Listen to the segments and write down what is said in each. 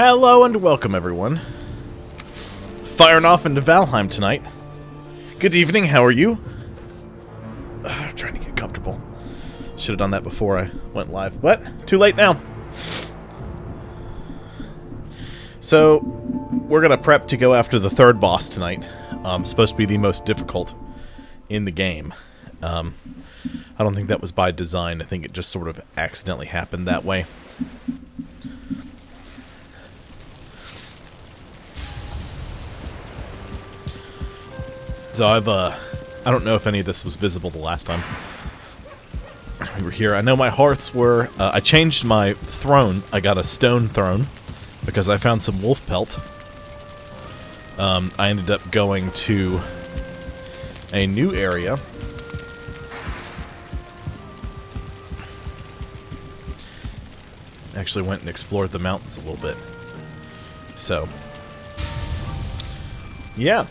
Hello and welcome, everyone. Firing off into Valheim tonight. Good evening, how are you? I'm trying to get comfortable. Should have done that before I went live, but too late now. So, we're going to prep to go after the third boss tonight. Supposed to be the most difficult in the game. I don't think that was by design. I think it just sort of accidentally happened that way. So I don't know if any of this was visible the last time we were here. I know my hearths were, I changed my throne. I got a stone throne because I found some wolf pelt. I ended up going to a new area. Actually went and explored the mountains a little bit. So, yeah.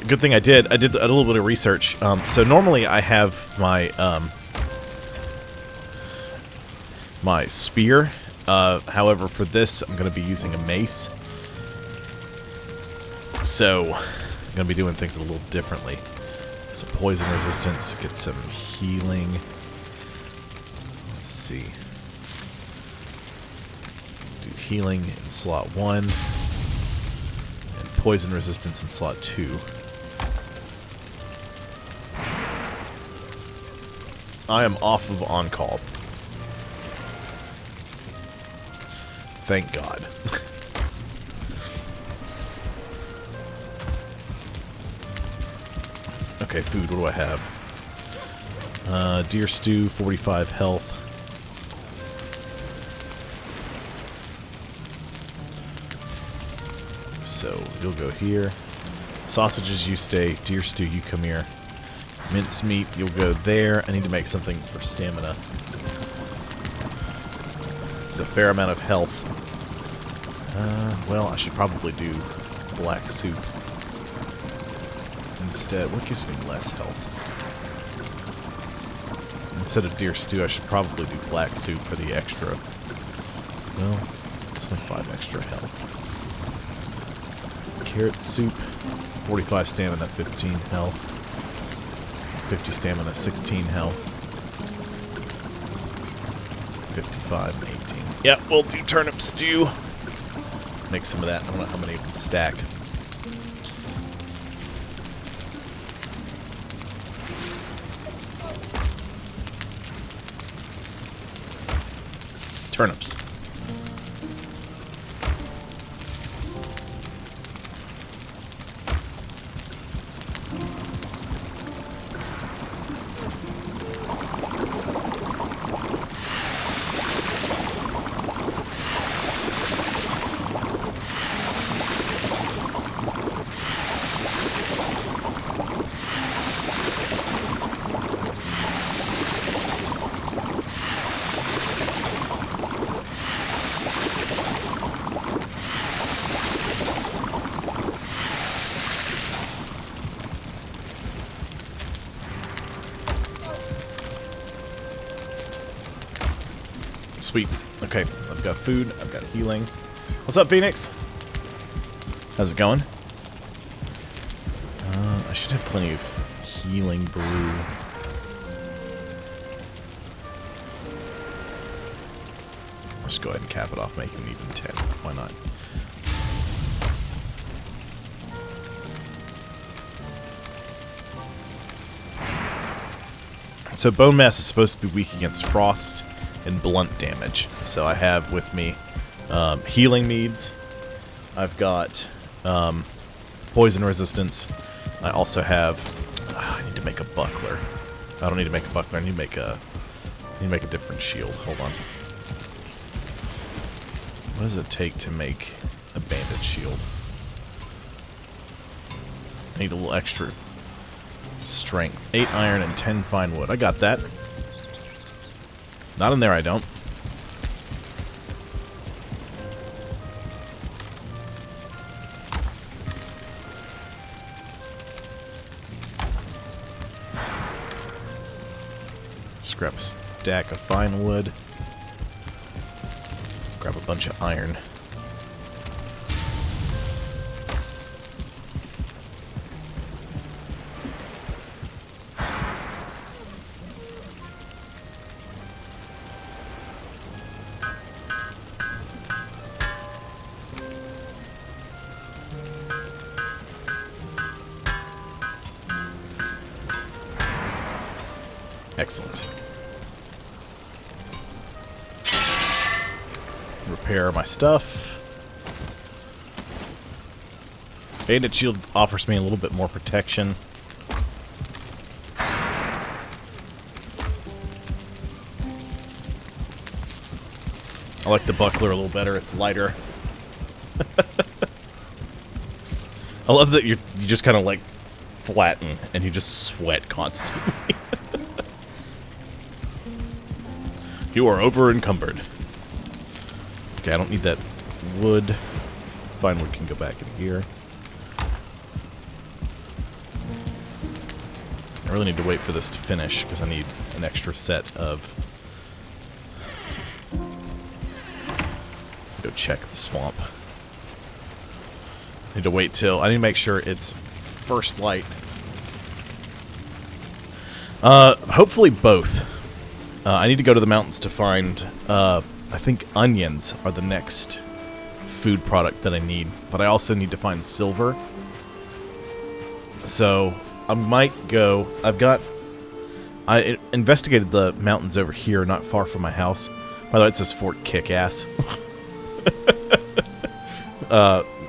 Good thing I did a little bit of research. So normally I have my my spear. However, for this I'm going to be using a mace. So I'm going to be doing things a little differently. Some poison resistance, get some healing. Let's see. Do healing in slot 1 and poison resistance in slot 2. I am off of on-call. Thank God. Okay, food, what do I have? Deer stew, 45 health. So, you'll go here. Sausages, you stay. Deer stew, you come here. Mincemeat, you'll go there. I need to make something for stamina. It's a fair amount of health. Well, I should probably do black soup instead. What gives me less health? Instead of deer stew, I should probably do black soup for the extra. Well, it's only 5 extra health. Carrot soup, 45 stamina, 15 health. 50 stamina, 16 health. 55 and 18. Yep, we'll do turnip stew. Make some of that. I don't know how many of them stack. Turnips. Sweet. Okay, I've got food, I've got healing. What's up, Phoenix? How's it going? I should have plenty of healing brew. I'll just go ahead and cap it off, make him even 10. Why not? So Bonemass is supposed to be weak against frost and blunt damage. So I have with me healing meads. I've got poison resistance. I also have. I need to make a buckler. I don't need to make a buckler. I need to make a different shield. Hold on. What does it take to make a banded shield? I need a little extra strength. 8 iron and 10 fine wood. I got that. Not in there, I don't. Just grab a stack of fine wood. Grab a bunch of iron. Excellent. Repair my stuff. Bandit shield offers me a little bit more protection. I like the buckler a little better. It's lighter. I love that you just kind of like flatten and you just sweat constantly. You are over encumbered. Okay, I don't need that wood. Fine wood can go back in here. I really need to wait for this to finish because I need an extra set of... Go check the swamp. I need to wait till... I need to make sure it's first light. Hopefully both. I need to go to the mountains to find, I think onions are the next food product that I need. But I also need to find silver. So, I might go... I investigated the mountains over here, not far from my house. By the way, it says Fort Kickass.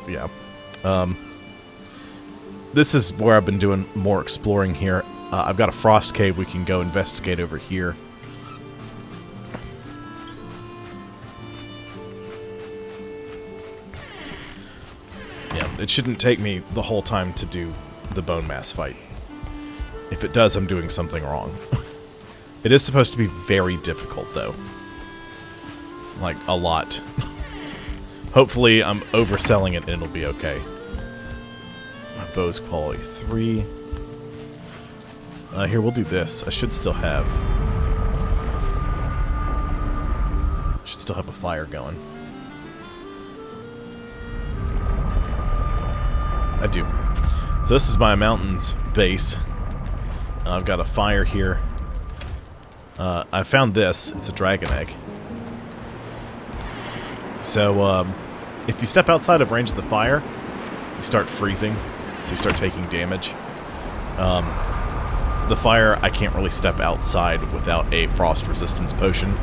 Yeah. This is where I've been doing more exploring here. I've got a frost cave we can go investigate over here. It shouldn't take me the whole time to do the Bonemass fight. If it does, I'm doing something wrong. It is supposed to be very difficult, though. Like, a lot. Hopefully, I'm overselling it and it'll be okay. My bow's quality 3. Here, we'll do this. I should still have... Should still have a fire going. I do. So this is my mountains base. I've got a fire here. I found this. It's a dragon egg. So, if you step outside of range of the fire, you start freezing. So you start taking damage. The fire, I can't really step outside without a frost resistance potion.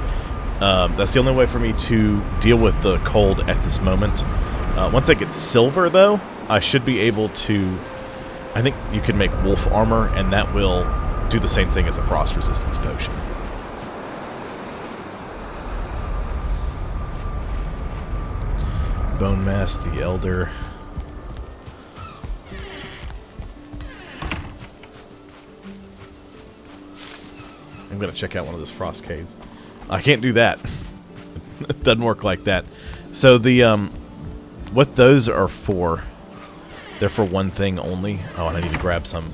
That's the only way for me to deal with the cold at this moment. Once I get silver, though, I should be able to... I think you can make wolf armor, and that will do the same thing as a frost resistance potion. Bonemass, the Elder. I'm going to check out one of those frost caves. I can't do that. It doesn't work like that. So the, what those are for... They're for one thing only. Oh, and I need to grab some.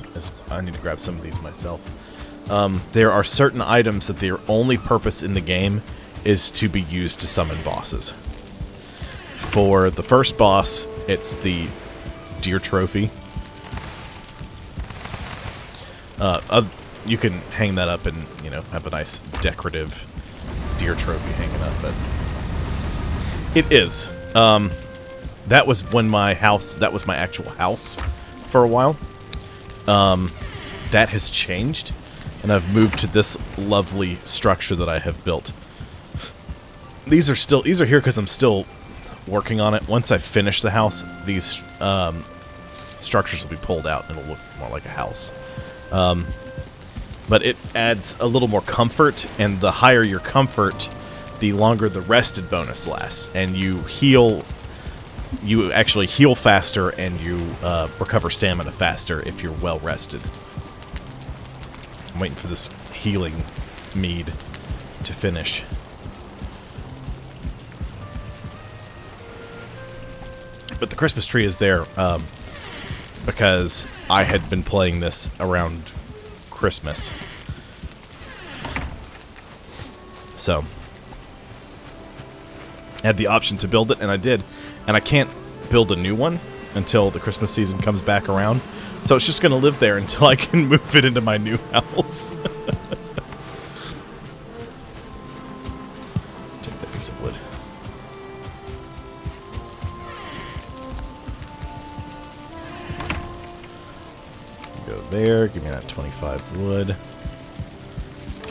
I need to grab some of these myself. There are certain items that their only purpose in the game is to be used to summon bosses. For the first boss, it's the deer trophy. You can hang that up and, you know, have a nice decorative deer trophy hanging up. But it is. That was when my house, that was my actual house for a while. That has changed, and I've moved to this lovely structure that I have built. These are here because I'm still working on it. Once I finish the house, these structures will be pulled out and it'll look more like a house. But it adds a little more comfort, and the higher your comfort, the longer the rested bonus lasts, and you heal... You actually heal faster, and you recover stamina faster if you're well rested. I'm waiting for this healing mead to finish. But the Christmas tree is there because I had been playing this around Christmas. So, I had the option to build it, and I did. And I can't build a new one until the Christmas season comes back around. So it's just going to live there until I can move it into my new house. Take that piece of wood. Go there. Give me that 25 wood.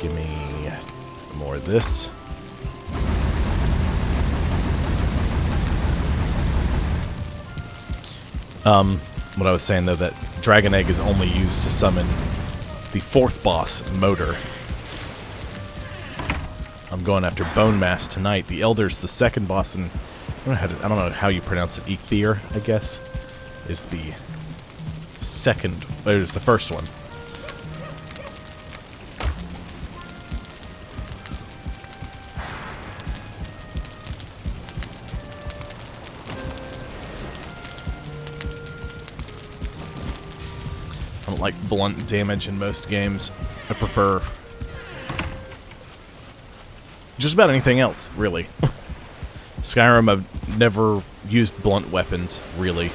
Give me more of this. What I was saying, though, that Dragon Egg is only used to summon the 4th boss, Motor. I'm going after Bonemass tonight. The Elder's the 2nd boss, and I don't know how you pronounce it. Ether, I guess, is the 2nd. It is the 1st one. I don't like blunt damage in most games. I prefer just about anything else, really. Skyrim, I've never used blunt weapons, really.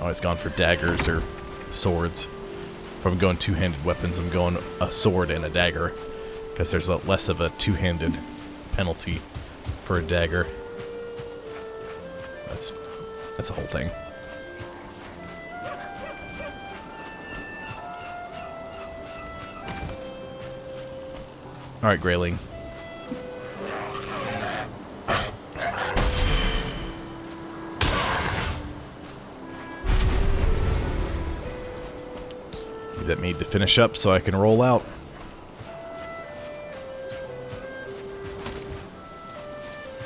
Always gone for daggers or swords. If I'm going two-handed weapons, I'm going a sword and a dagger, because there's less of a two-handed penalty for a dagger. That's a whole thing. Alright, Grayling. Need that meat to finish up so I can roll out.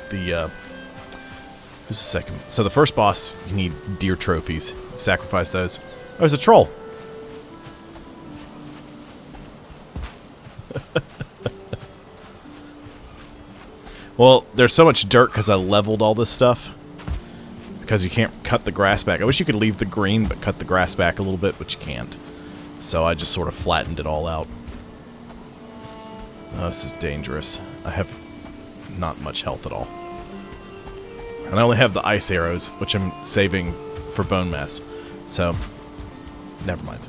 Who's the second? So the first boss, you need deer trophies. Sacrifice those. Oh, there's a troll. Well, there's so much dirt because I leveled all this stuff. Because you can't cut the grass back. I wish you could leave the green, but cut the grass back a little bit, but you can't. So I just sort of flattened it all out. Oh, this is dangerous. I have not much health at all. And I only have the ice arrows, which I'm saving for Bonemass. So, never mind.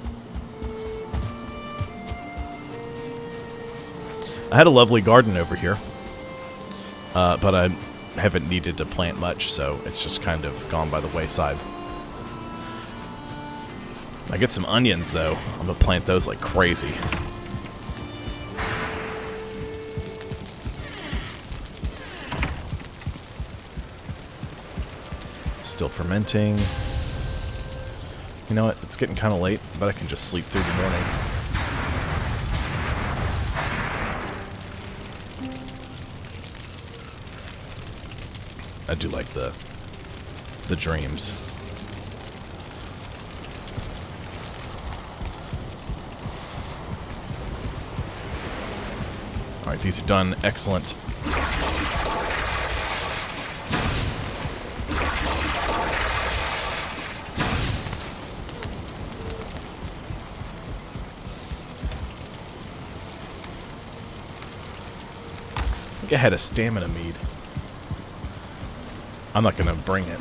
I had a lovely garden over here. But I haven't needed to plant much, so it's just kind of gone by the wayside. I get some onions, though. I'm going to plant those like crazy. Still fermenting. You know what? It's getting kind of late, but I can just sleep through the morning. I do like the dreams. Alright, these are done. Excellent. I think I had a stamina mead. I'm not going to bring it.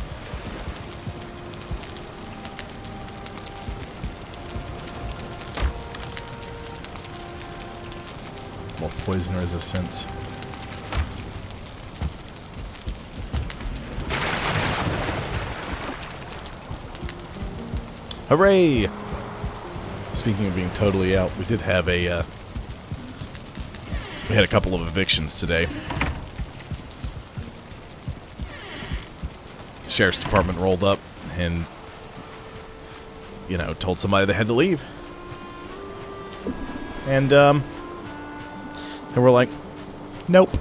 More poison resistance. Hooray! Speaking of being totally out, we did have a, we had a couple of evictions today. Sheriff's department rolled up and, you know, told somebody they had to leave. And, they were like, nope.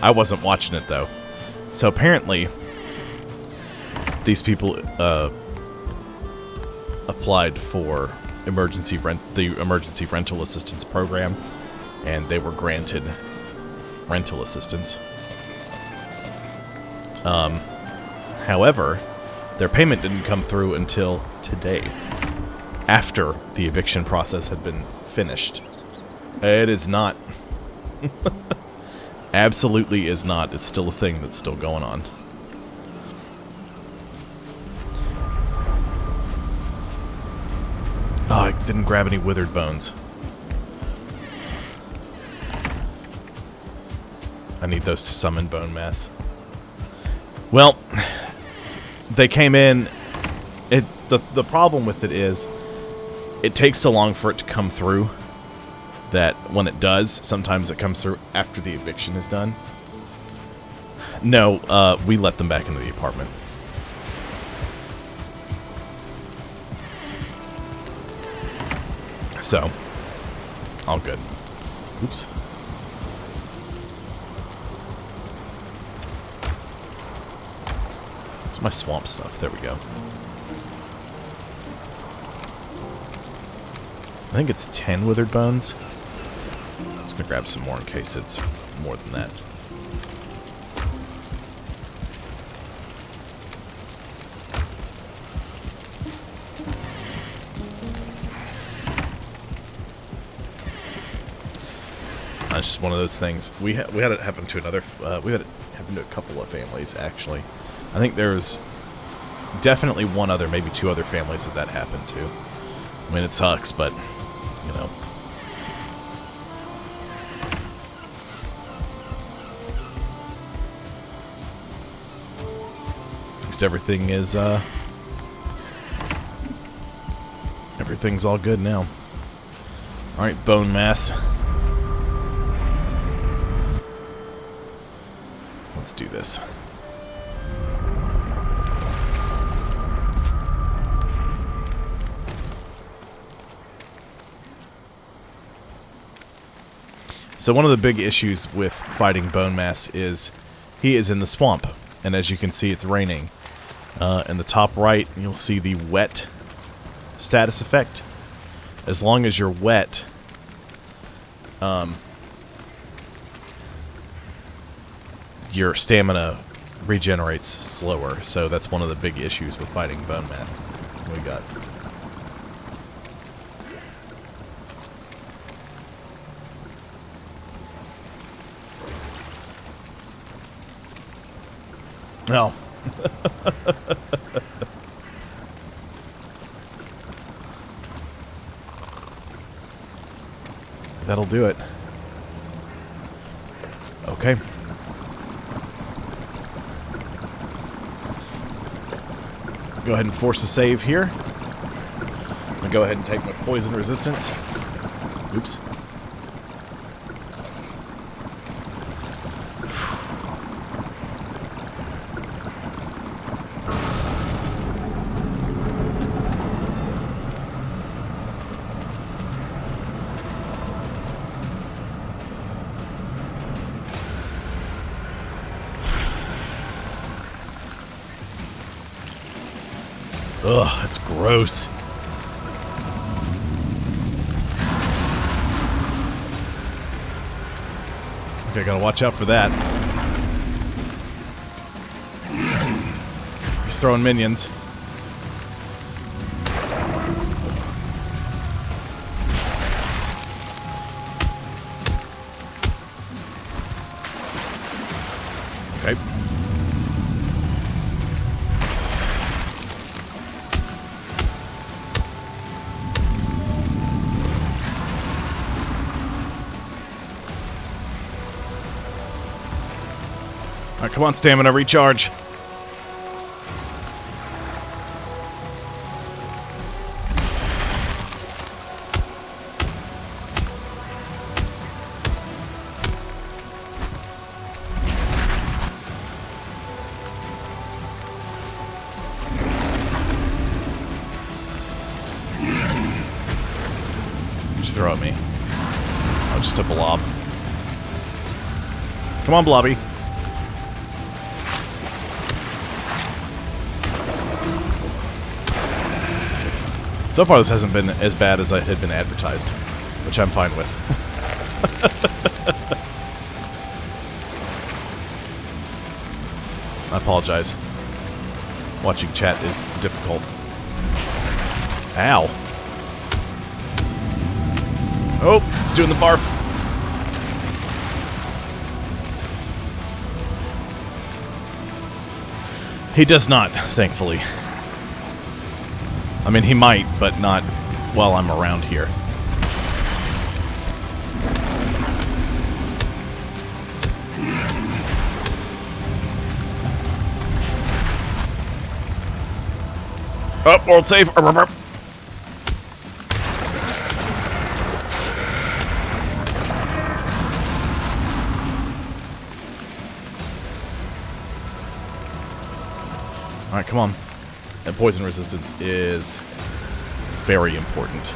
I wasn't watching it, though. So apparently, these people, applied for the emergency rental assistance program, and they were granted rental assistance. However, their payment didn't come through until today, after the eviction process had been finished. It is not Absolutely is not. It's still a thing that's still going on. Oh, I didn't grab any withered bones. I need those to summon Bonemass. Well, they came in. The problem with it is, it takes so long for it to come through that when it does, sometimes it comes through after the eviction is done. No, we let them back into the apartment. So, all good. Oops. It's my swamp stuff. There we go. I think it's 10 withered bones. I'm just gonna grab some more in case it's more than that. It's just one of those things. We had it happen to another. We had it happen to a couple of families actually. I think there's definitely one other, maybe two other families that happened to. I mean, it sucks, but you know. At least everything is everything's all good now. All right, Bonemass. Let's do this. So one of the big issues with fighting Bonemass is he is in the swamp, and as you can see, it's raining. In the top right, you'll see the wet status effect. As long as you're wet, your stamina regenerates slower, so that's one of the big issues with fighting Bonemass. What we got? No. That'll do it. Okay. Go ahead and force a save here. I'm gonna go ahead and take my poison resistance. Oops. Ugh, that's gross. Okay, gotta watch out for that. He's throwing minions. Okay. Alright, come on, stamina, recharge. Just throw at me. Oh, just a blob. Come on, Blobby. So far, this hasn't been as bad as I had been advertised, which I'm fine with. I apologize. Watching chat is difficult. Ow. Oh, it's doing the barf. He does not, thankfully. I mean, he might, but not while I'm around here. Oh, world save. Alright, come on. That poison resistance is very important.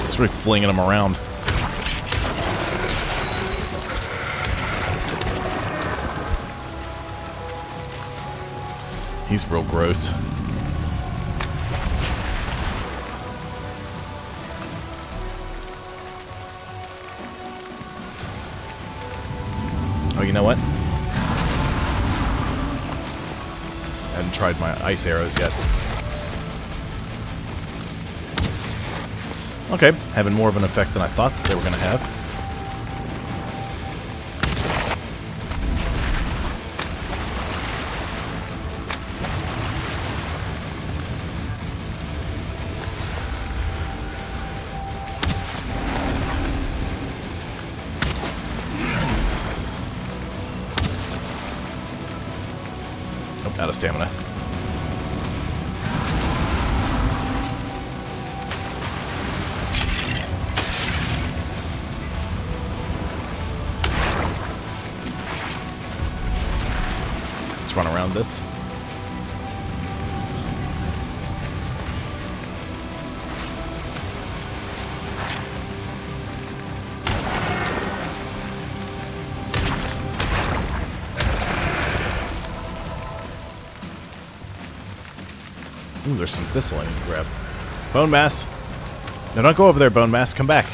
Sort of flinging them around. He's real gross. Oh, you know what? I hadn't tried my ice arrows yet. Okay, having more of an effect than I thought they were going to have. Oh, out of stamina. Run around this. Ooh, there's some thistle I need to grab. Bonemass! No, don't go over there, Bonemass. Come back.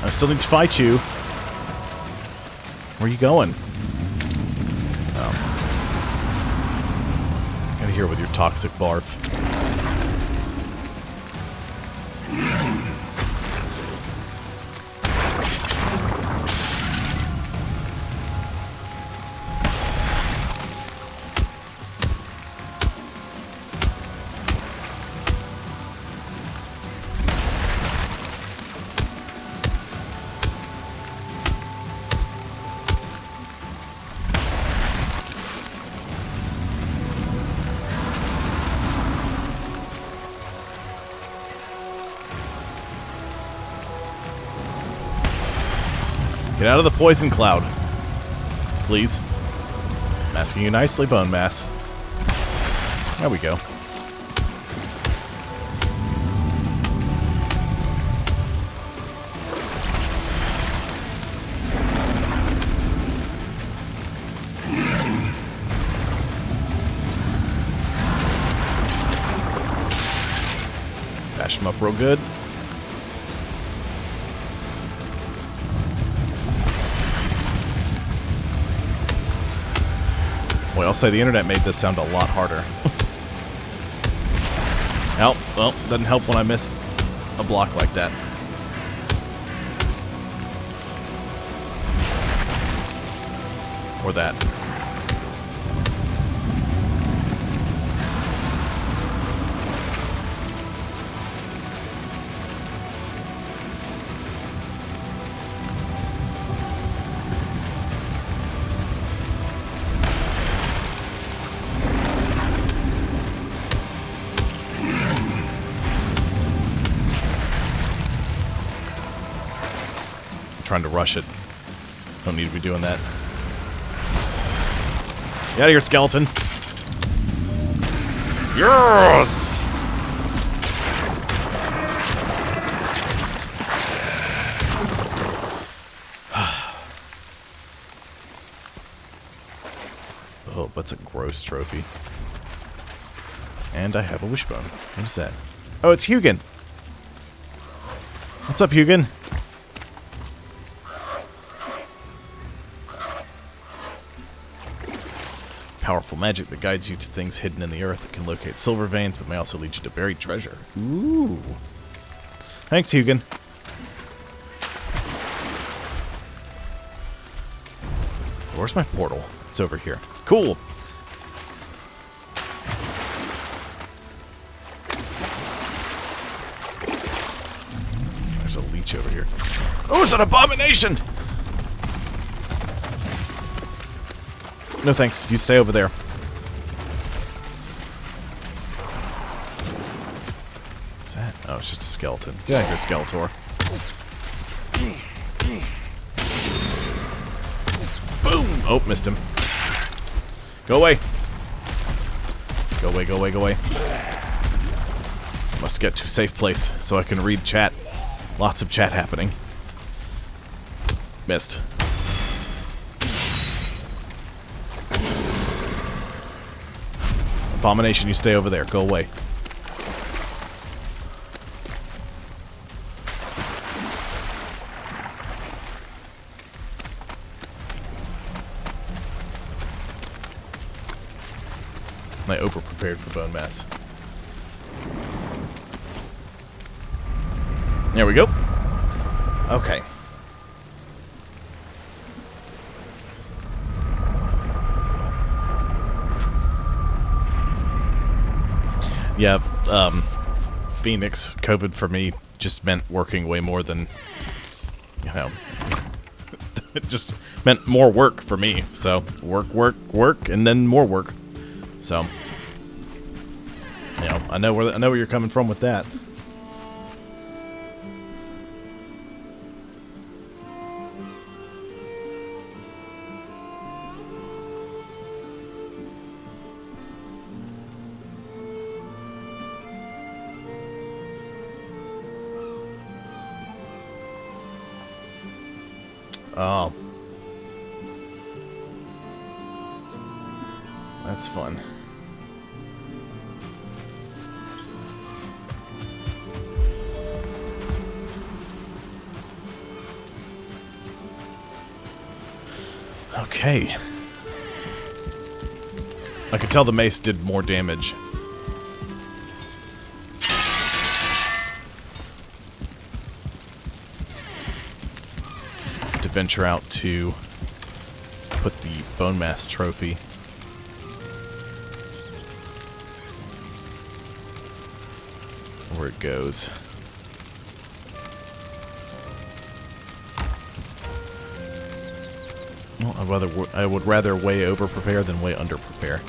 I still need to fight you. Where are you going? Out of here with your toxic barf. Get out of the poison cloud. Please. I'm asking you nicely, Bonemass. There we go. Bash him up real good. Boy, I'll say the internet made this sound a lot harder. Well, doesn't help when I miss a block like that. Or that. Trying to rush it. Don't need to be doing that. Get out of here, skeleton. Yes! Oh, that's a gross trophy. And I have a wishbone. What is that? Oh, it's Hugin! What's up, Hugin? Powerful magic that guides you to things hidden in the earth. It can locate silver veins, but may also lead you to buried treasure. Ooh. Thanks, Hugin. Where's my portal? It's over here. Cool. There's a leech over here. Oh, it's an abomination! No thanks. You stay over there. What's that? Oh, it's just a skeleton. Get out of here, Skeletor. Boom! Oh, missed him. Go away. Go away, go away, go away. Must get to a safe place so I can read chat. Lots of chat happening. Missed. Abomination, you stay over there. Go away. I over-prepared for Bonemass. There we go. Okay. Yeah, Phoenix, COVID for me just meant working way more than, you know, it just meant more work for me. So, work, work, work, and then more work. So, you know, I know where you're coming from with that. Oh. That's fun. Okay. I could tell the mace did more damage. To venture out to put the Bonemass trophy. Where it goes. Well, I would rather way over prepare than way under prepare.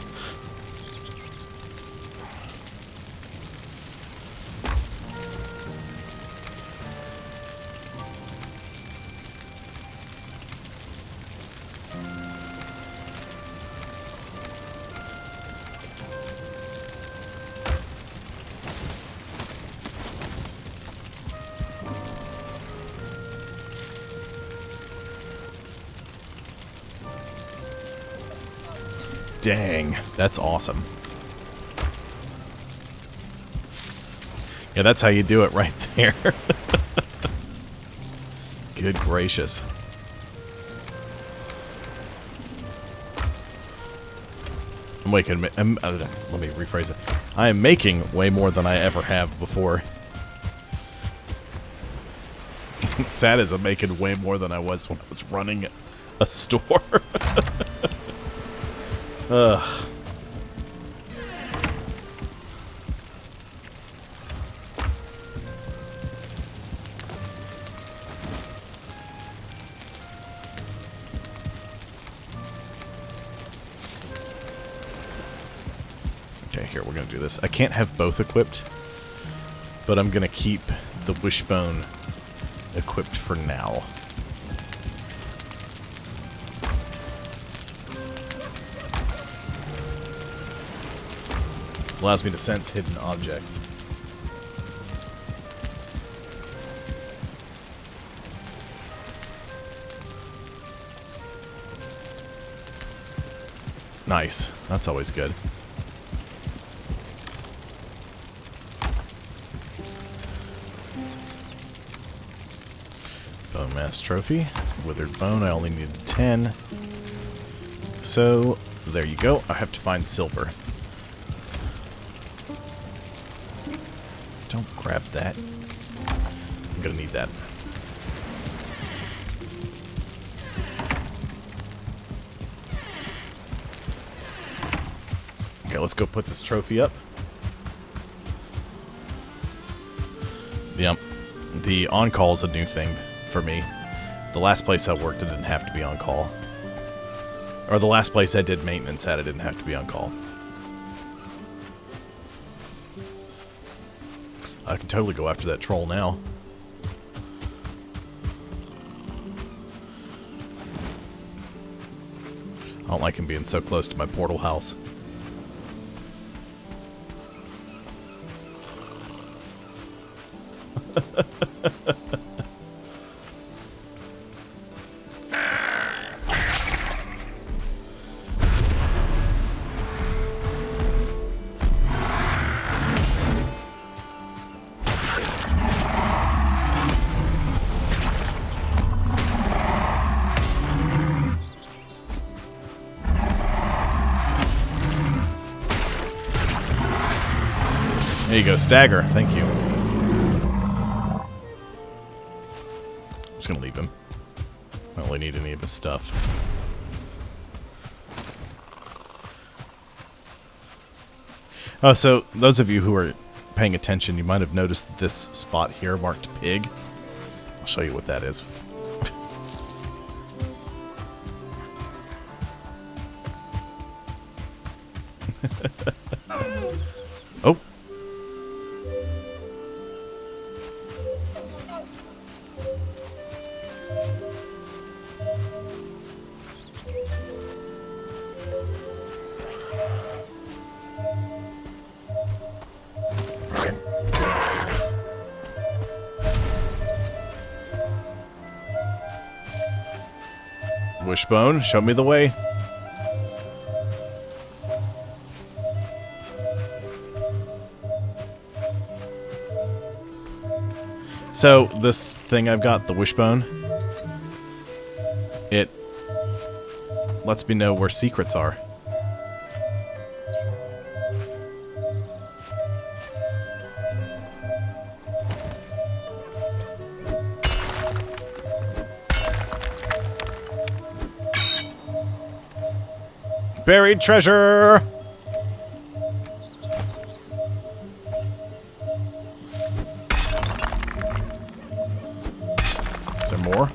Dang, that's awesome. Yeah, that's how you do it right there. Good gracious. Let me rephrase it. I am making way more than I ever have before. Sad as I'm making way more than I was when I was running a store. Ugh. Okay, here, we're gonna do this. I can't have both equipped, but I'm gonna keep the wishbone equipped for now. Allows me to sense hidden objects. Nice. That's always good. Bonemass trophy. Withered bone. I only needed 10. So, there you go. I have to find silver. Don't grab that. I'm gonna need that. Okay, let's go put this trophy up. Yep. The on-call is a new thing for me. The last place I worked, I didn't have to be on call. Or the last place I did maintenance at, I didn't have to be on call. I can totally go after that troll now. I don't like him being so close to my portal house. There you go, stagger. Thank you. I'm just gonna leave him. I don't really need any of his stuff. Oh, so those of you who are paying attention, you might have noticed this spot here marked pig. I'll show you what that is. Oh. Wishbone, show me the way. So, this thing I've got, the wishbone, it lets me know where secrets are. Buried treasure! Is there more?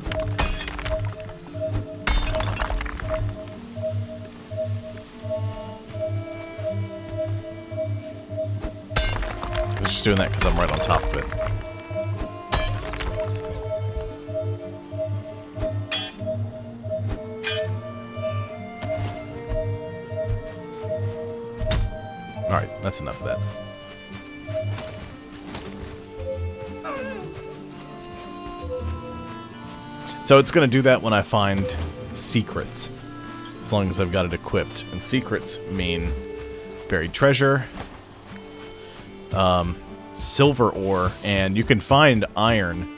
I was just doing that because I'm right on top of it. Alright, that's enough of that. So it's going to do that when I find secrets, as long as I've got it equipped. And secrets mean buried treasure, silver ore, and you can find iron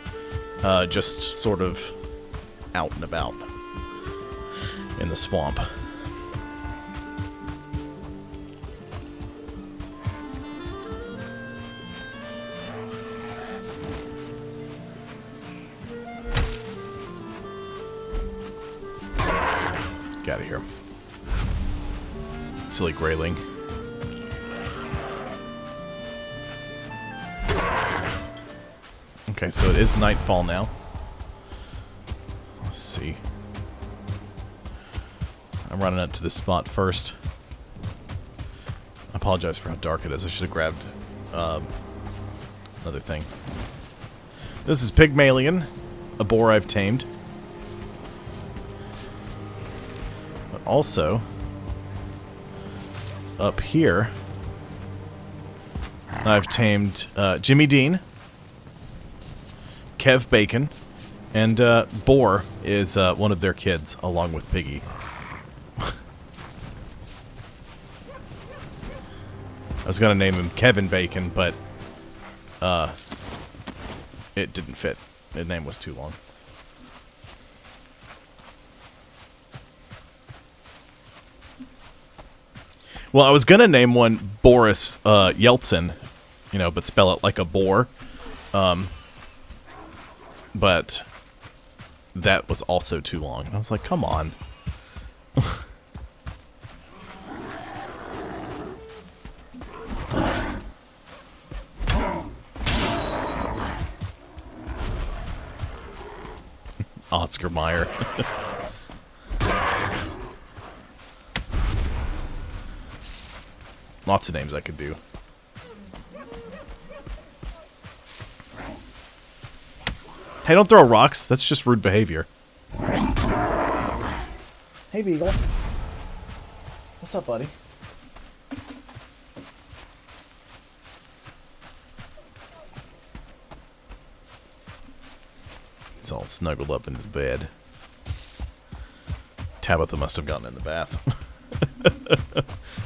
just sort of out and about in the swamp. Get out of here. Silly grayling. Okay, so it is nightfall now. Let's see. I'm running up to this spot first. I apologize for how dark it is. I should have grabbed another thing. This is Pygmalion, a boar I've tamed. But also, up here, I've tamed Jimmy Dean, Kev Bacon, and Boar is one of their kids, along with Piggy. I was gonna name him Kevin Bacon, but it didn't fit. The name was too long. Well, I was gonna name one Boris Yeltsin, you know, but spell it like a boar. But that was also too long. And I was like, come on. Oscar Mayer. Lots of names I could do. Hey, don't throw rocks. That's just rude behavior. Hey, Beagle. What's up, buddy? He's all snuggled up in his bed. Tabitha must have gotten in the bath.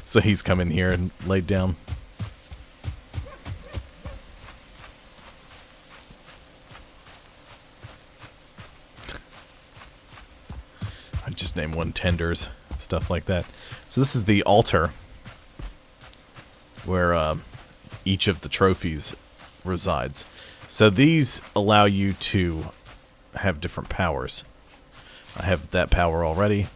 So he's come in here and laid down. I just named one Tenders, stuff like that. So this is the altar where each of the trophies resides. So these allow you to have different powers. I have that power already.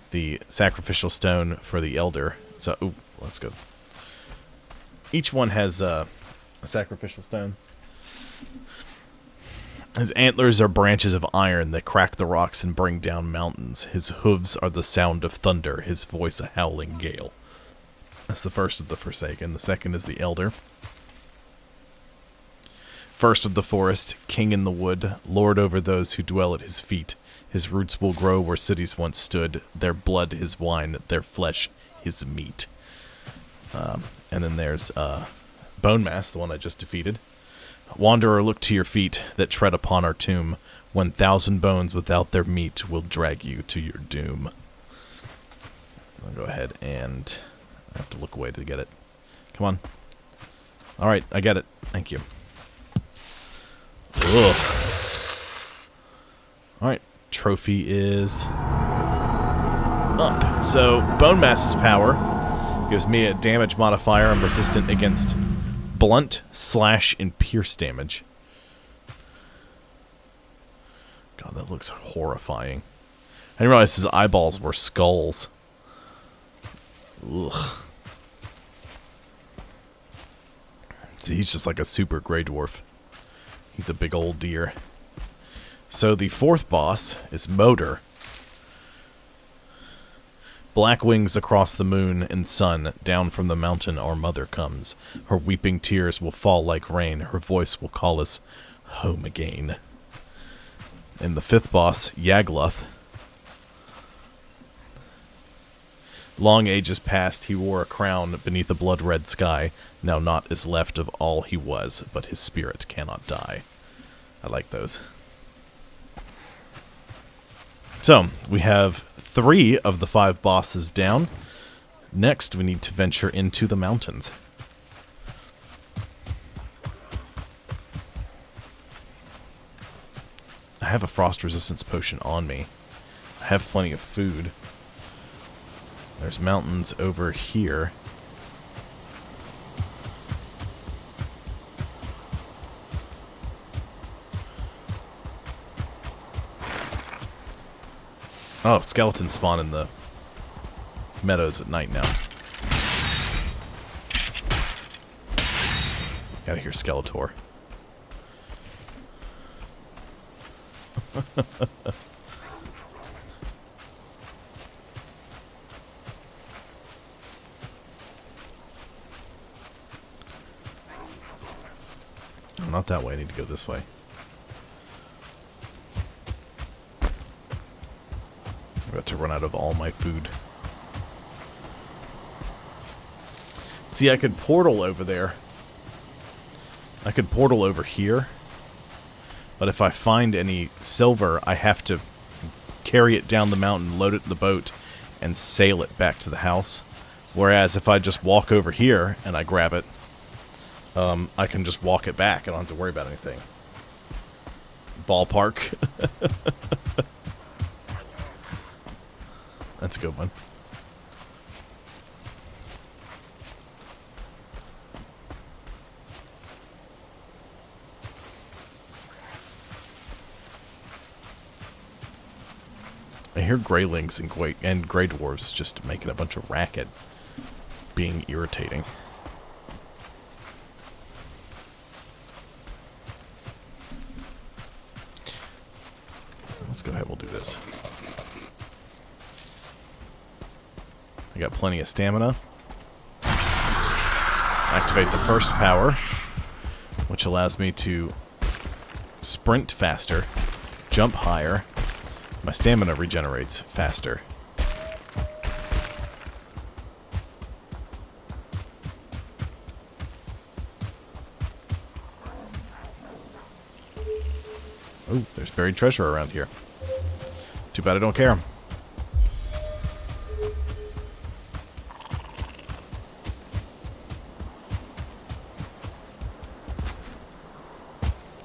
The sacrificial stone for the elder. So, ooh, let's go. Each one has a sacrificial stone. His antlers are branches of iron that crack the rocks and bring down mountains. His hooves are the sound of thunder, his voice a howling gale. That's the first of the Forsaken. The second is the elder. First of the forest, king in the wood, lord over those who dwell at his feet. His roots will grow where cities once stood, their blood his wine, their flesh his meat. And then there's Bonemass, the one I just defeated. Wanderer, look to your feet that tread upon our tomb. 1,000 bones without their meat will drag you to your doom. I'll go ahead and I have to look away to get it. Come on. Alright, I get it. Thank you. Ugh. Alright, trophy is up. So, Bonemass's power gives me a damage modifier. I'm resistant against blunt, slash, and pierce damage. God, that looks horrifying. I didn't realize his eyeballs were skulls. Ugh. See, he's just like a super Grey Dwarf. He's a big old deer. So the fourth boss is Motor. Black wings across the moon and sun, down from the mountain our mother comes. Her weeping tears will fall like rain, her voice will call us home again. And the fifth boss, Yagluth. Long ages past, he wore a crown beneath a blood-red sky. Now naught is left of all he was, but his spirit cannot die. I like those. So, we have 3 of the 5 bosses down. Next, we need to venture into the mountains. I have a frost resistance potion on me. I have plenty of food. There's mountains over here. Oh, skeletons spawn in the meadows at night now. Gotta hear Skeletor. Oh, not that way. I need to go this way. I'm about to run out of all my food. See, I could portal over there. I could portal over here. But if I find any silver, I have to carry it down the mountain, load it in the boat, and sail it back to the house. Whereas if I just walk over here and I grab it, I can just walk it back. I don't have to worry about anything. Ballpark. That's a good one. I hear Greylings and Grey Dwarves just making a bunch of racket, being irritating. Let's go ahead, we'll do this. I got plenty of stamina. Activate the first power, which allows me to sprint faster, jump higher. My stamina regenerates faster. Oh, there's buried treasure around here. Too bad I don't care.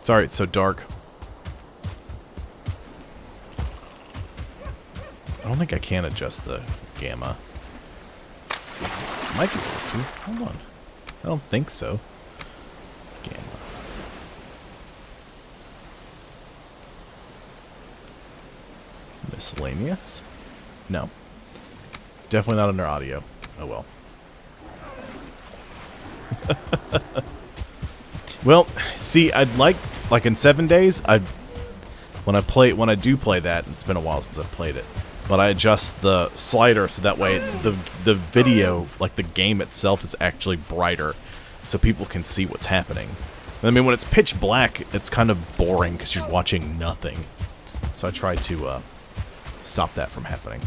Sorry, it's so dark. I don't think I can adjust the gamma. Might be able to. Hold on. I don't think so. Gamma. Miscellaneous? No. Definitely not under audio. Oh well. Well, see, I'd like in 7 days, when I do play that, it's been a while since I've played it, but I adjust the slider so that way the video, like the game itself, is actually brighter, so people can see what's happening. I mean, when it's pitch black, it's kind of boring because you're watching nothing. So I try to stop that from happening.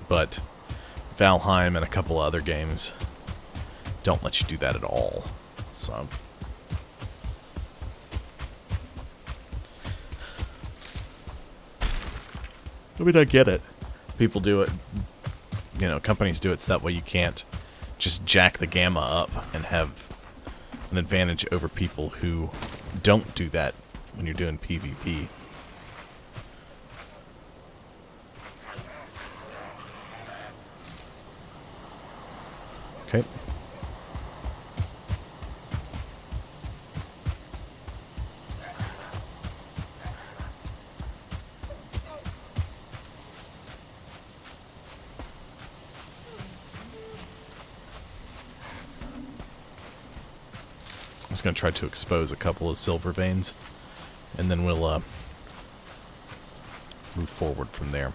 But Valheim and a couple other games don't let you do that at all. So I mean, I get it. People do it. You know, companies do it so that way you can't just jack the gamma up and have an advantage over people who don't do that when you're doing PvP. Okay. I'm just going to try to expose a couple of silver veins, and then we'll move forward from there.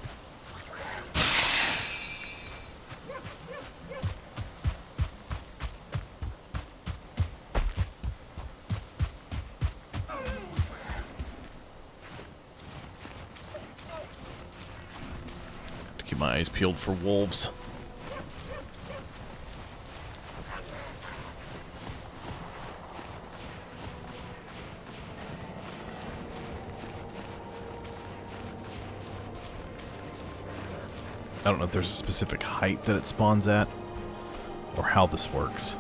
To keep my eyes peeled for wolves. I don't know if there's a specific height that it spawns at, or how this works.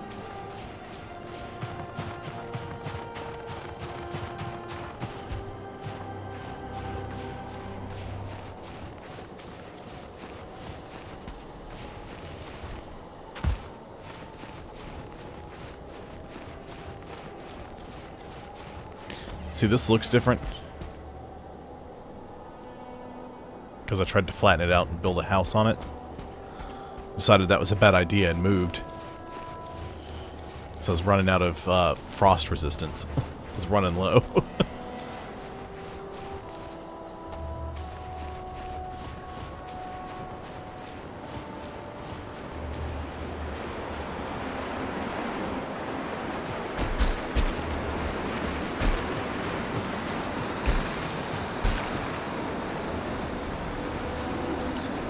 See, this looks different. Because I tried to flatten it out and build a house on it. Decided that was a bad idea and moved. So I was running out of frost resistance. I was running low.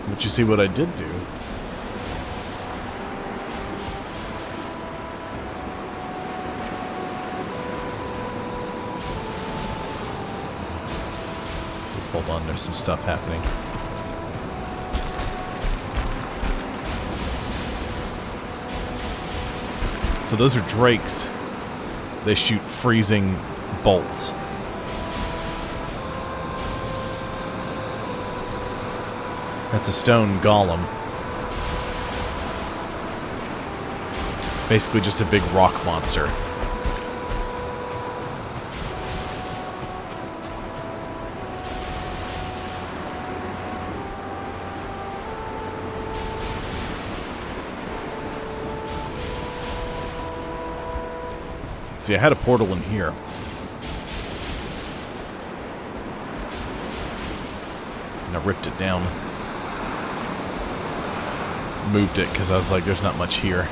But you see what I did do? Hold on, there's some stuff happening. So those are drakes. They shoot freezing bolts. That's a stone golem. Basically just a big rock monster. See, I had a portal in here. And I ripped it down. Moved it because I was like, there's not much here.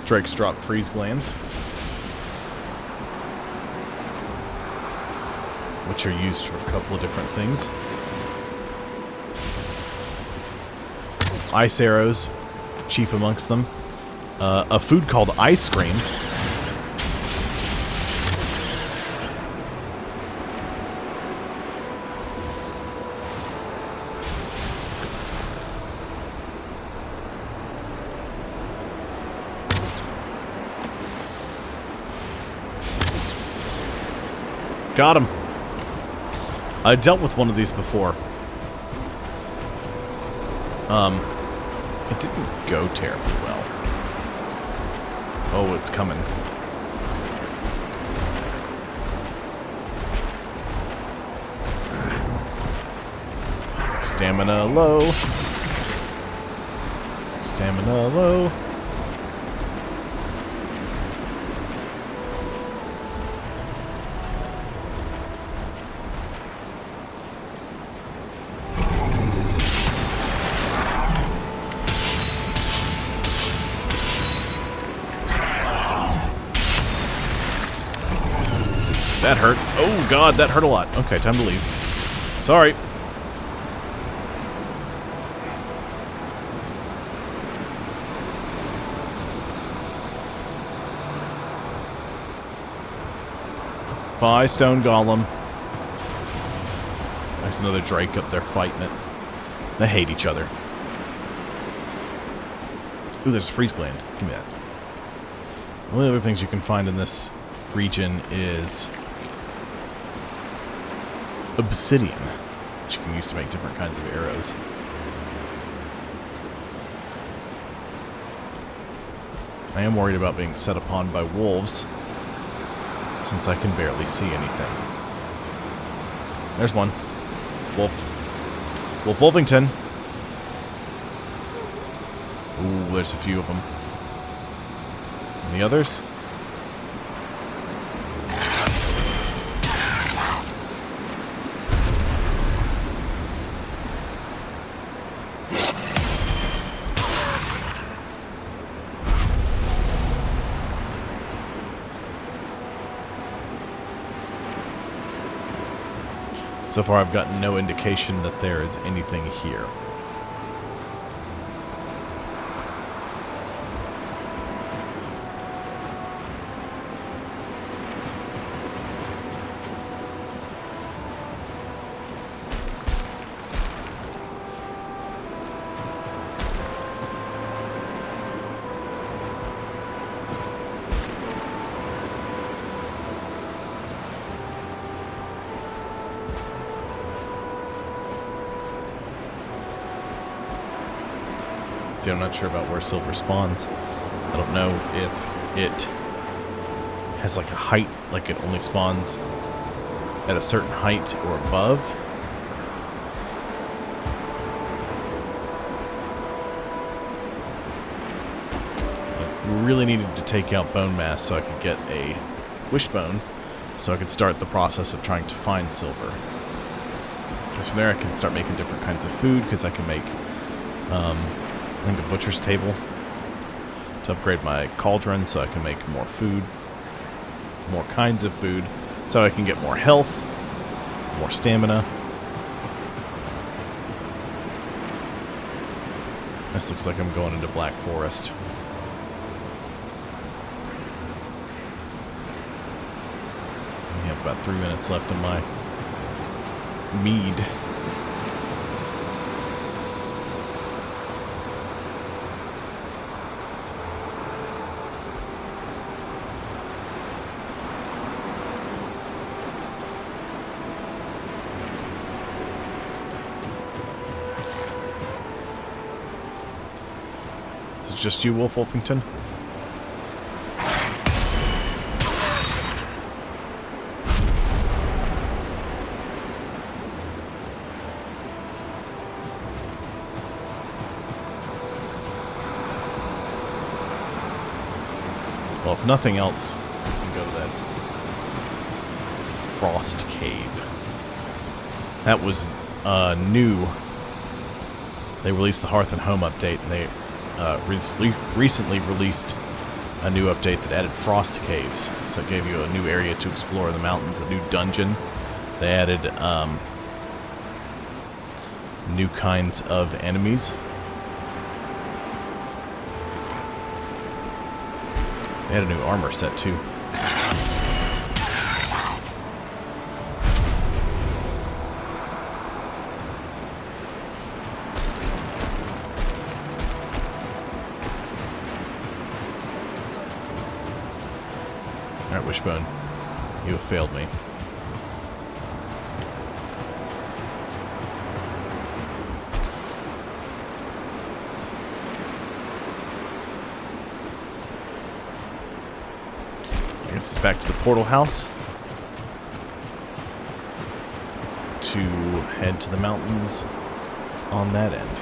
Drakes drop freeze glands, which are used for a couple of different things. Ice arrows, chief amongst them. A food called ice cream. Got him. I dealt with one of these before. It didn't go terribly well. Oh, it's coming. Stamina low. Stamina low. That hurt. Oh god, that hurt a lot. Okay, time to leave. Sorry. Bye, stone golem. There's another drake up there fighting it. They hate each other. Ooh, there's a freeze gland. Give me that. One of the other things you can find in this region is obsidian, which you can use to make different kinds of arrows. I am worried about being set upon by wolves, since I can barely see anything. There's one. Wolf. Wolf Wolfington. Ooh, there's a few of them. Any others? So far, I've gotten no indication that there is anything here. See, I'm not sure about where silver spawns. I don't know if it has like a height, like it only spawns at a certain height or above. I really needed to take out Bonemass so I could get a wishbone, so I could start the process of trying to find silver. Because from there I can start making different kinds of food, because I can make, I think, a butcher's table to upgrade my cauldron so I can make more food, more kinds of food, so I can get more health, more stamina. This looks like I'm going into Black Forest. I have about 3 minutes left in my mead. Is it just you, Wolf Wolfington? Well, if nothing else, we can go to that Frost Cave. That was new. They released the Hearth and Home update, and they recently released a new update that added Frost Caves. So it gave you a new area to explore in the mountains, a new dungeon. They added new kinds of enemies. They had a new armor set, too. Alright, Wishbone. You have failed me. I guess it's back to the portal house to head to the mountains on that end.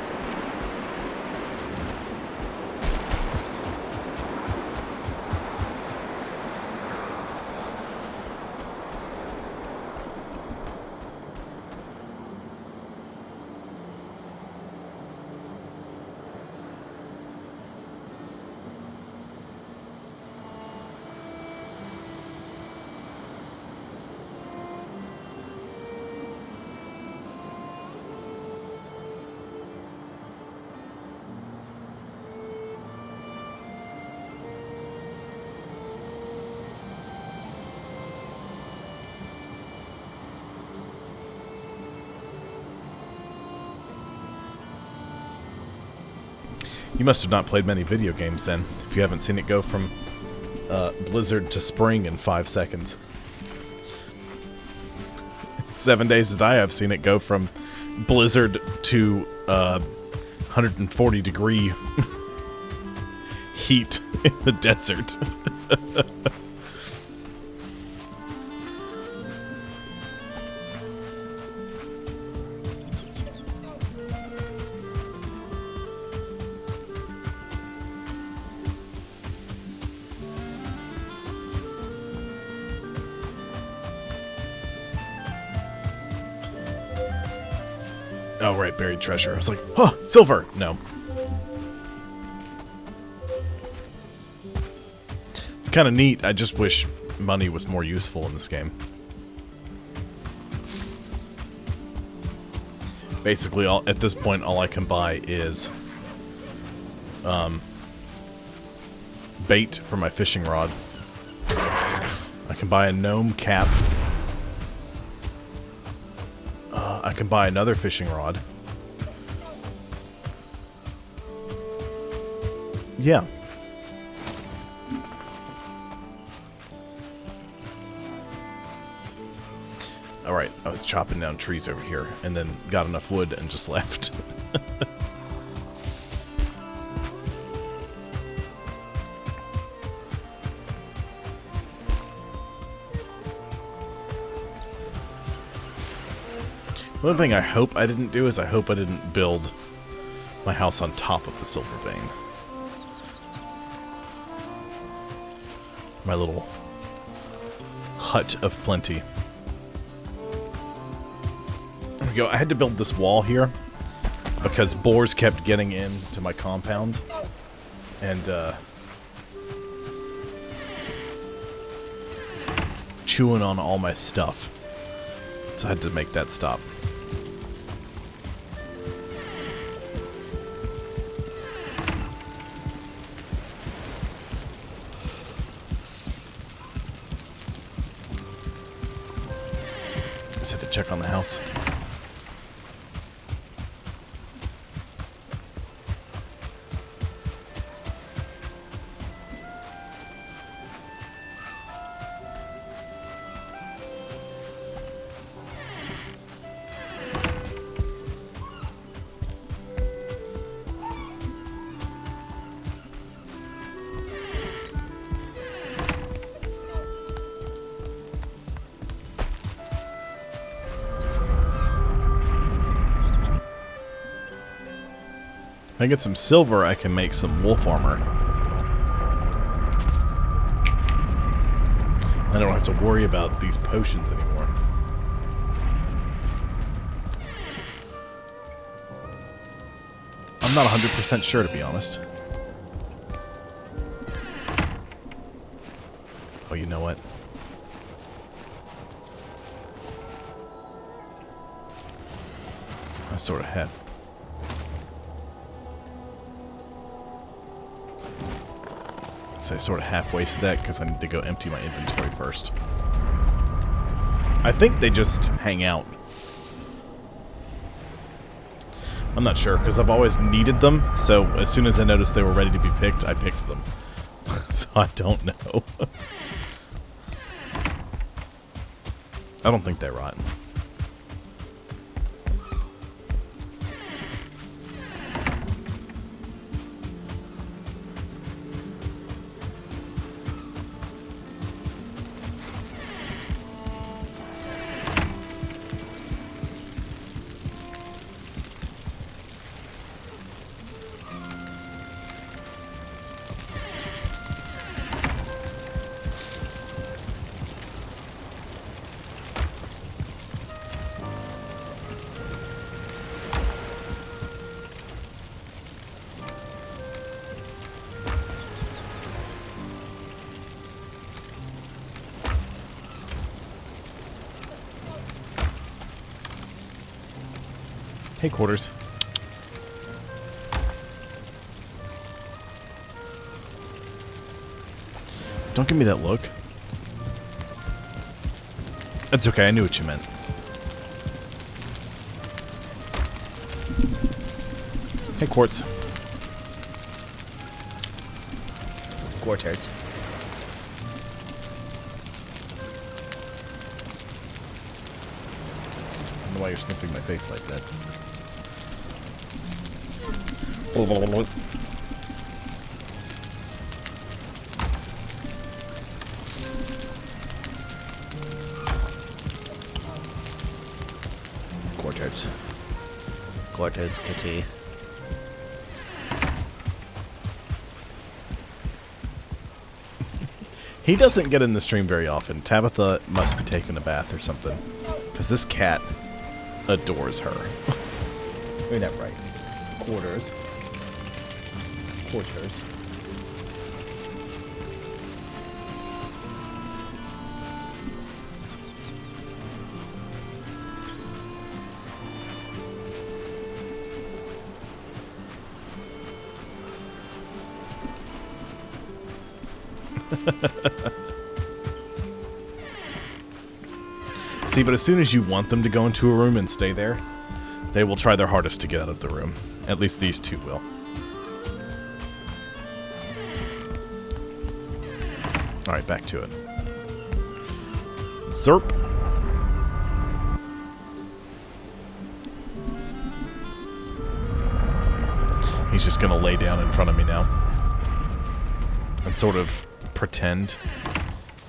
You must have not played many video games then, if you haven't seen it go from blizzard to spring in 5 seconds. 7 days that I have seen it go from blizzard to 140 degree heat in the desert. Oh, right, buried treasure. I was like, huh, silver! No. It's kind of neat. I just wish money was more useful in this game. Basically, at this point, all I can buy is bait for my fishing rod. I can buy a gnome cap. I can buy another fishing rod. Yeah. Alright, I was chopping down trees over here and then got enough wood and just left. One thing I hope I didn't do is I hope I didn't build my house on top of the silver vein. My little hut of plenty. go. I had to build this wall here because boars kept getting into my compound and chewing on all my stuff. So I had to make that stop. Just had to check on the house. If I get some silver, I can make some wolf armor. I don't have to worry about these potions anymore. I'm not 100% sure, to be honest. Oh, you know what? I sort of have. So I sort of half-wasted that because I need to go empty my inventory first. I think they just hang out. I'm not sure because I've always needed them, so as soon as I noticed they were ready to be picked, I picked them. So I don't know. I don't think they rot. Hey, Quarters. Don't give me that look. That's okay, I knew what you meant. Hey, Quartz. Quarters. I don't know why you're sniffing my face like that. Quarters. Quarters, kitty. He doesn't get in the stream very often. Tabitha must be taking a bath or something. Because this cat adores her. You're not right. Quarters. Quarters. See, but as soon as you want them to go into a room and stay there, they will try their hardest to get out of the room. At least these two will. Alright, back to it. Zerp. He's just gonna lay down in front of me now. And sort of pretend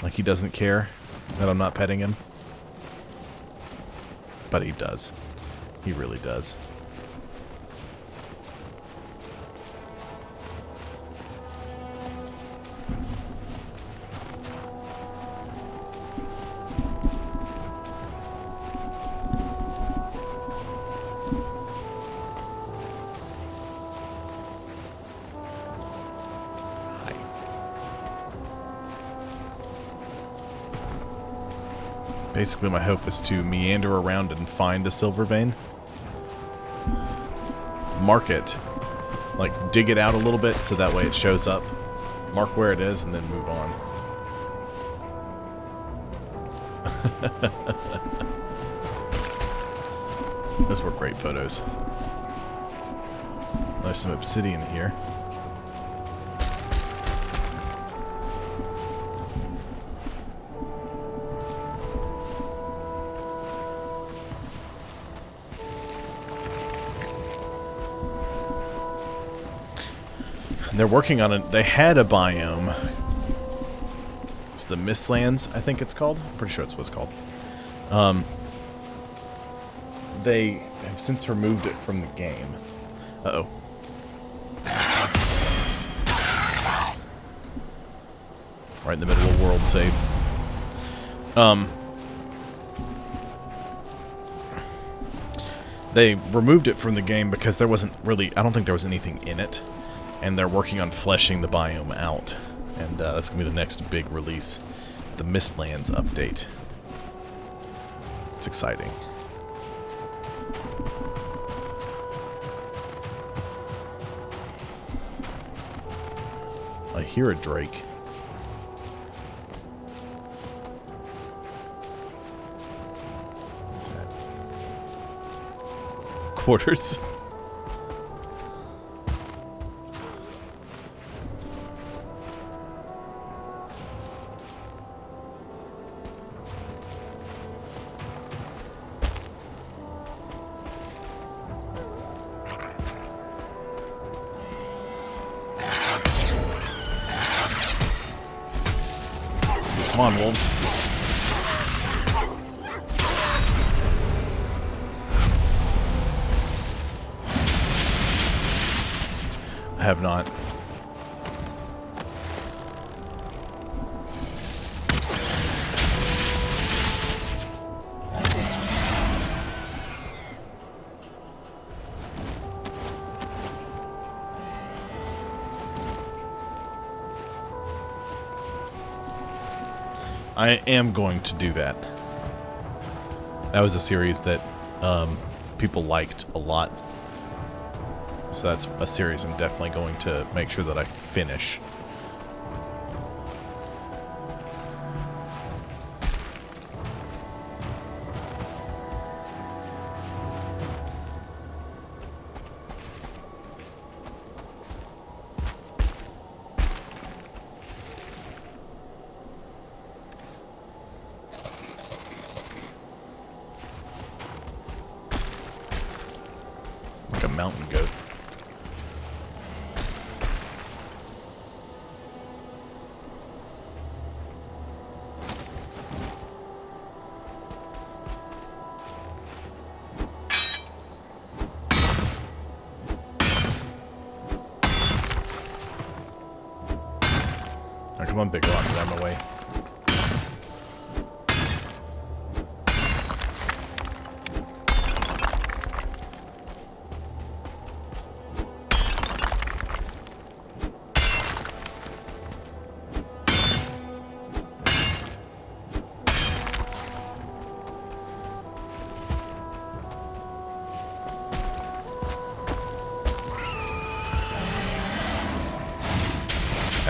like he doesn't care that I'm not petting him. But he does. He really does. Basically, my hope is to meander around and find a silver vein. Mark it. Like, dig it out a little bit so that way it shows up. Mark where it is and then move on. Those were great photos. There's some obsidian here. They're working on it. They had a biome. It's the Mistlands, I think it's called. I'm pretty sure it's what it's called. They have since removed it from the game. Uh-oh. Right in the middle of world save. They removed it from the game because there wasn't really... I don't think there was anything in it. And they're working on fleshing the biome out. And that's going to be the next big release. The Mistlands update. It's exciting. I hear a drake. What's that? Quarters? Come on, wolves. I have not. I am going to do that. That was a series that people liked a lot. So that's a series I'm definitely going to make sure that I finish. Like a mountain goat. Now come on, big rock, get out of my way.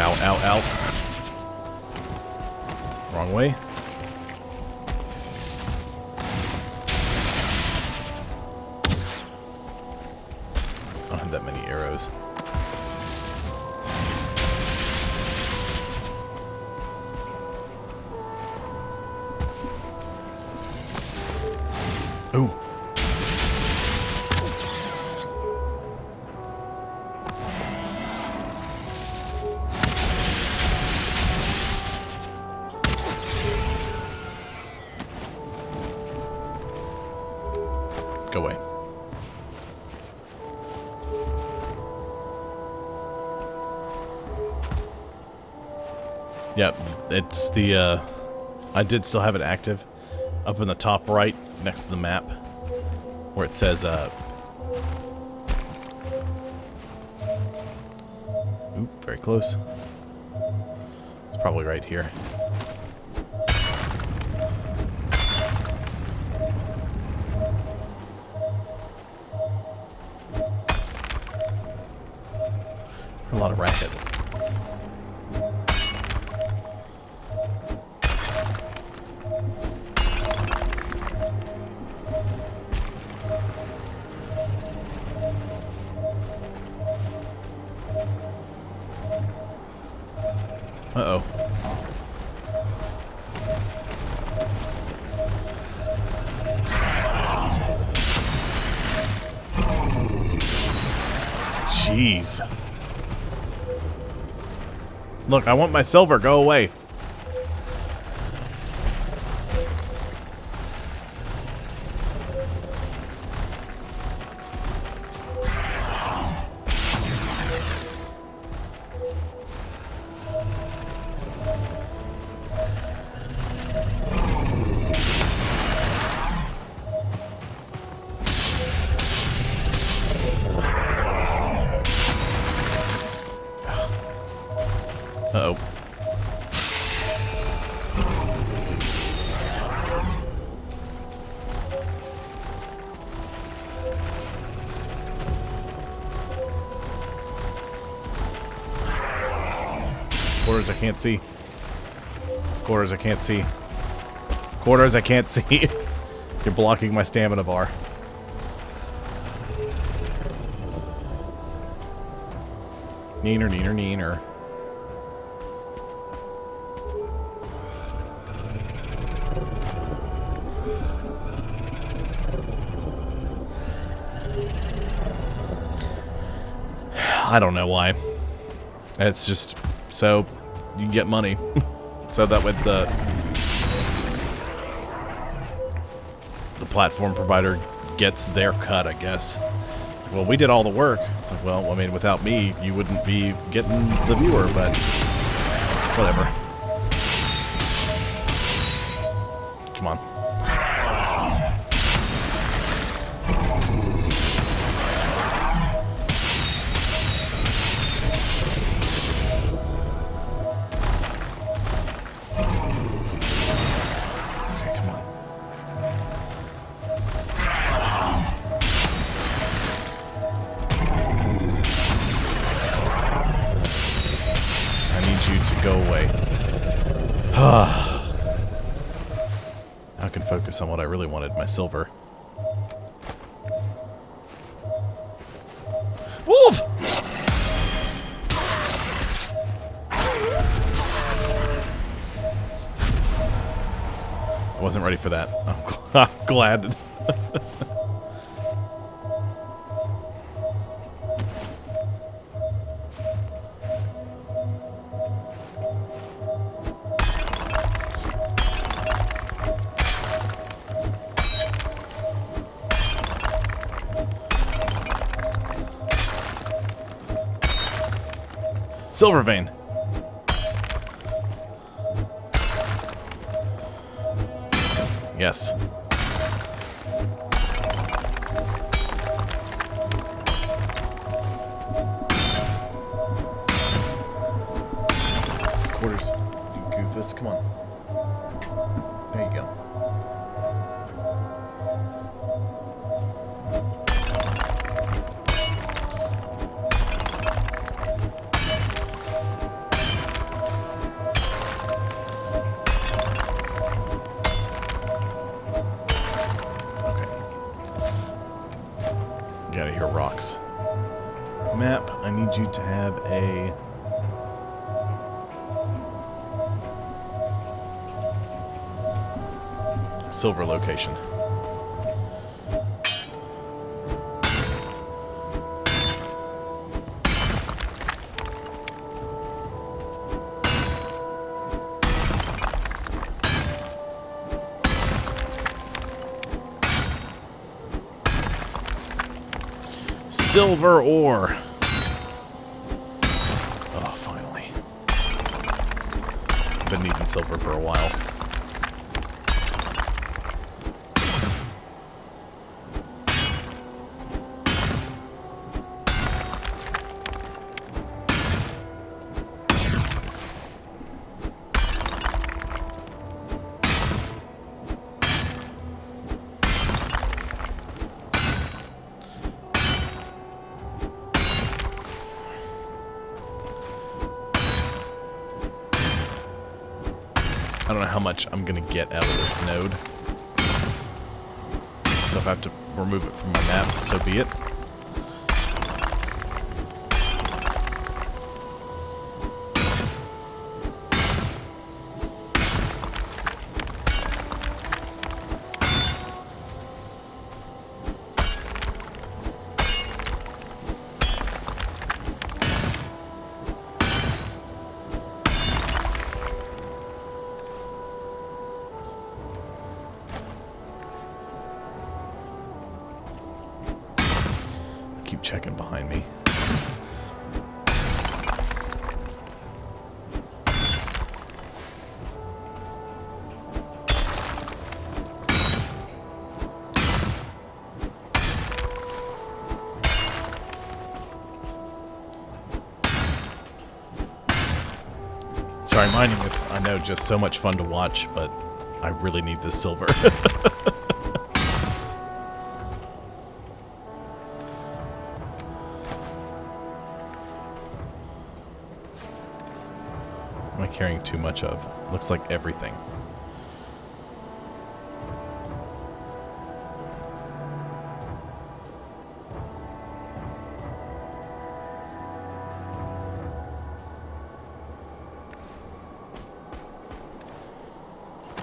Ow, ow, ow. Wrong way. I don't have that many arrows. Ooh. Go away. Yeah, it's the, I did still have it active up in the top right next to the map where it says, oop, very close. It's probably right here. A lot of racket. Uh-oh. Jeez. Look, I want my silver. Go away. Uh-oh. Quarters I can't see. Quarters I can't see. Quarters I can't see. You're blocking my stamina bar. Neener, neener, neener. I don't know why. It's just so you can get money. So that with the platform provider gets their cut, I guess. Well, we did all the work. It's like, well, I mean, without me, you wouldn't be getting the viewer, but whatever. Come on. Go away. Now I can focus on what I really wanted, my silver. Wolf! I wasn't ready for that. I'm glad. Silver vein. Yes. Quarters. You goofus. Come on. There you go. Gotta hear rocks. Map, I need you to have a silver location. Silver ore. Oh, finally. Been needing silver for a while. how much I'm going to get out of this node. So if I have to remove it from my map, so be it. Keep checking behind me. Sorry, mining is, I know, just so much fun to watch, but I really need this silver. Am I carrying too much of? Looks like everything.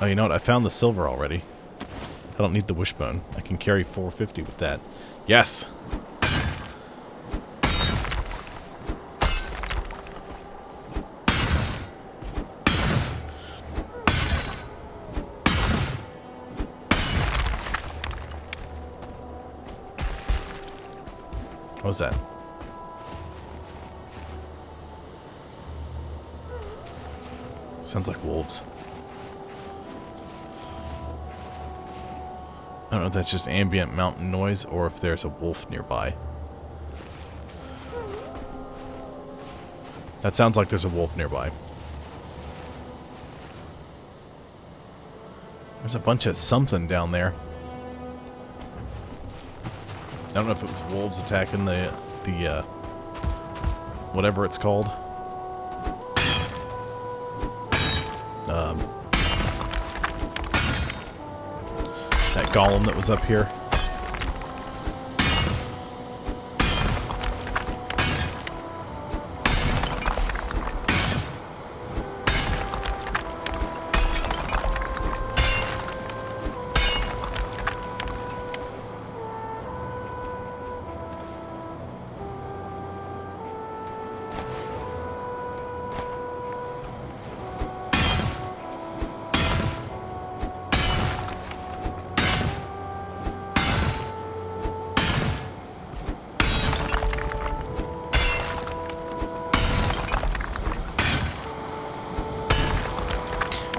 Oh, you know what? I found the silver already. I don't need the wishbone. I can carry 450 with that. Yes! What was that? Sounds like wolves. I don't know if that's just ambient mountain noise or if there's a wolf nearby. That sounds like there's a wolf nearby. There's a bunch of something down there. I don't know if it was wolves attacking the whatever it's called. That golem that was up here.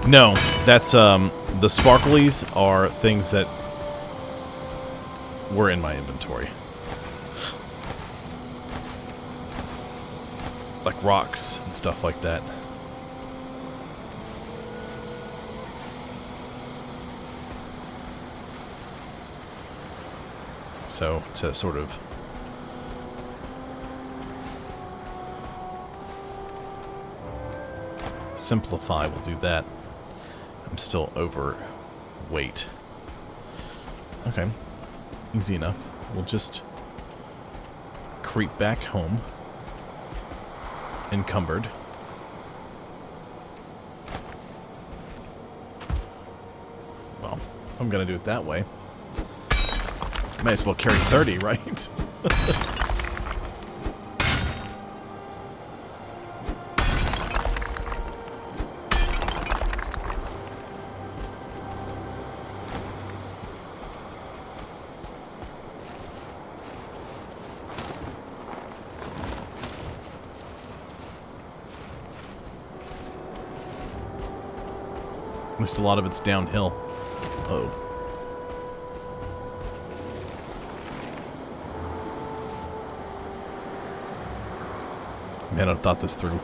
No, that's, the sparklies are things that were in my inventory. Like rocks and stuff like that. So, to sort of simplify, we'll do that. I'm still overweight. Okay. Easy enough. We'll just creep back home. Encumbered. Well, I'm gonna do it that way. Might as well carry 30, right? At least a lot of it's downhill. Oh. Man, I've thought this through.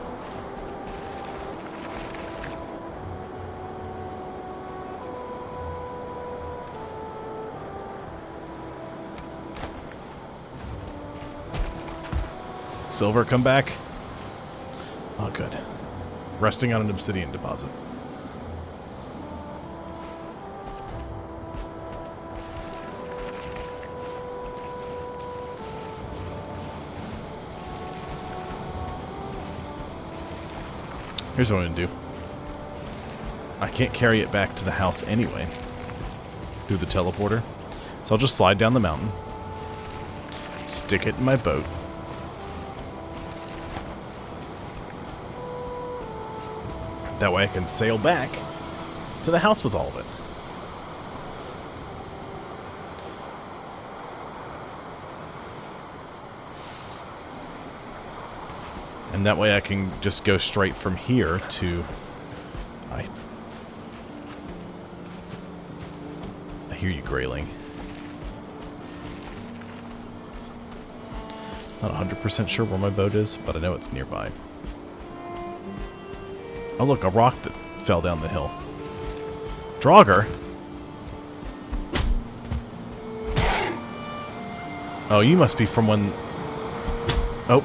Silver, come back. Oh, good. Resting on an obsidian deposit. Here's what I'm going to do. I can't carry it back to the house anyway through the teleporter. So I'll just slide down the mountain, stick it in my boat, that way I can sail back to the house with all of it. And that way I can just go straight from here to... I hear you grayling. Not 100% sure where my boat is, but I know it's nearby. Oh look, a rock that fell down the hill. Draugr? Oh, you must be from when... Oh.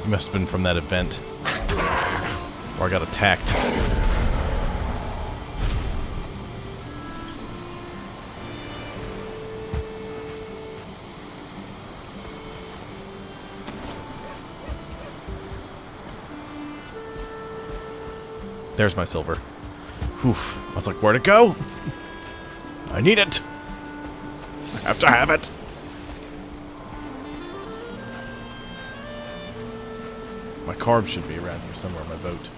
You must have been from that event where I got attacked. There's my silver. Oof. I was like, where'd it go? I need it. I have to have it. My carb should be around here somewhere on my boat.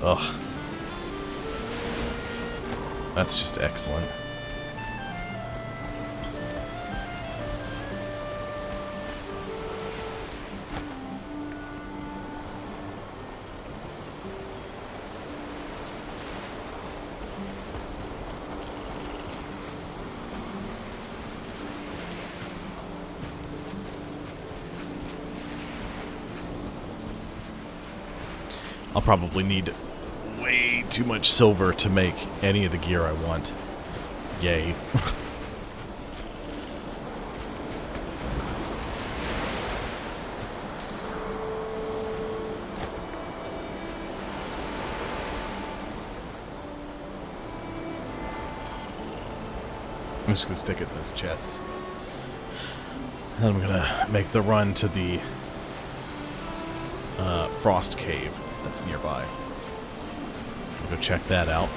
Ugh. That's just excellent. I'll probably need way too much silver to make any of the gear I want. Yay. I'm just going to stick it in those chests. And then I'm going to make the run to the Frost Cave that's nearby. I'll go check that out.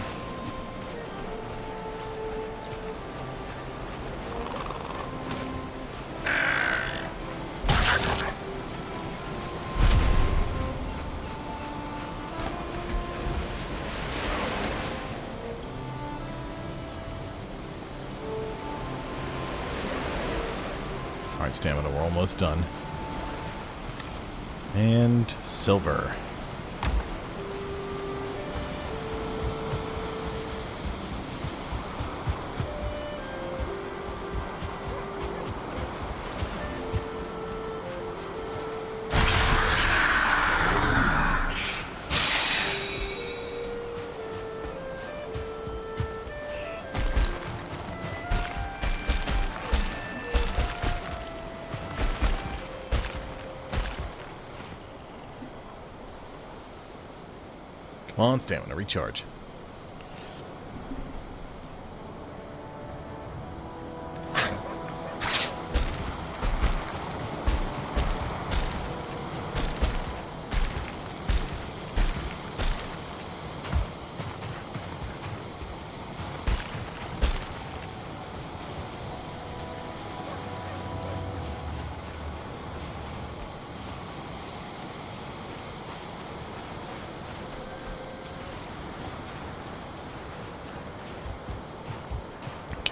Alright, stamina, we're almost done. And silver. Come on, stamina, recharge.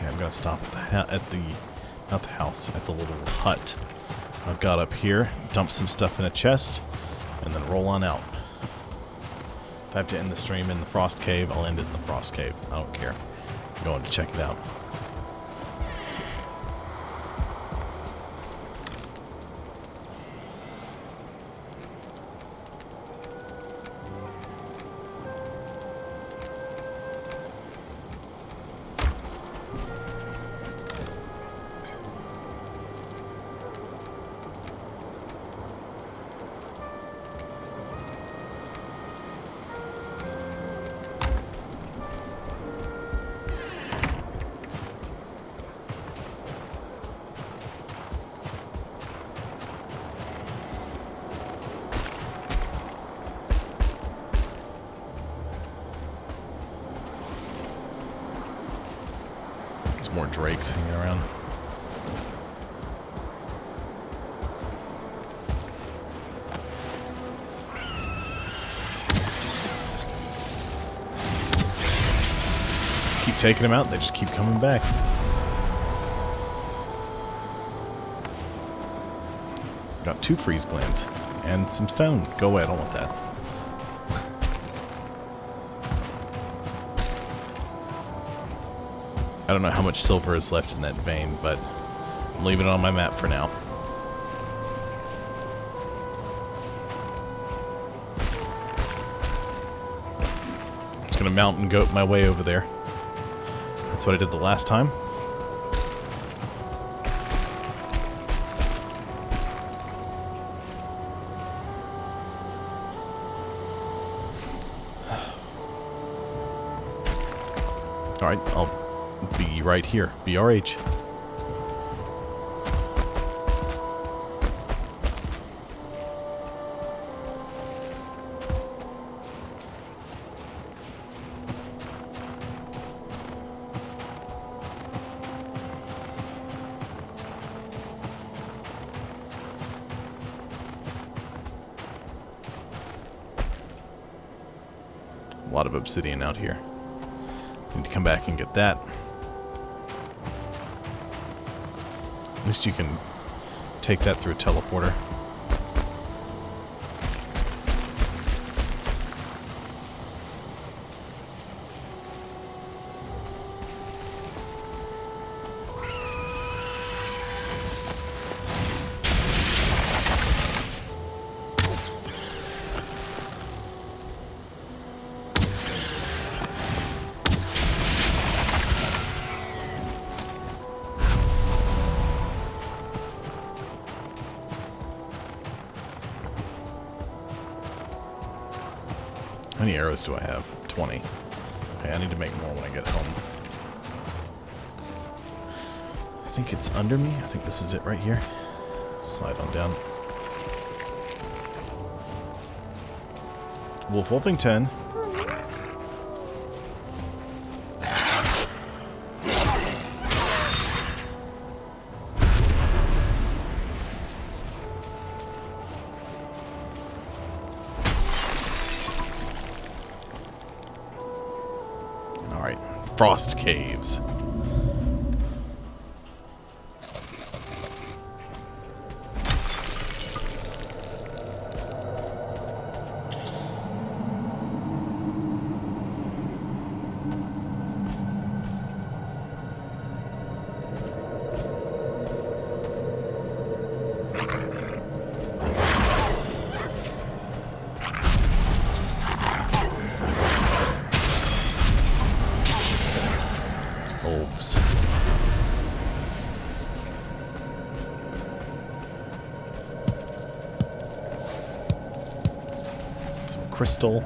I'm gonna stop at the not the house, at the little hut I've got up here, dump some stuff in a chest, and then roll on out. If I have to end the stream in the Frost Cave, I'll end it in the Frost Cave. I don't care. I'm going to check it out. more drakes hanging around. Keep taking them out, they just keep coming back. Got 2 freeze glands and some stone. Go away, I don't want that. I don't know how much silver is left in that vein, but I'm leaving it on my map for now. I'm just gonna mountain goat my way over there. That's what I did the last time. Alright, I'll be right here. BRH. A lot of obsidian out here. Need to come back and get that. At least you can take that through a teleporter. How many arrows do I have? 20. Okay, I need to make more when I get home. I think it's under me. I think this is it right here. Slide on down. Wolf Wolfington. Frost caves. Wolves. Some crystal.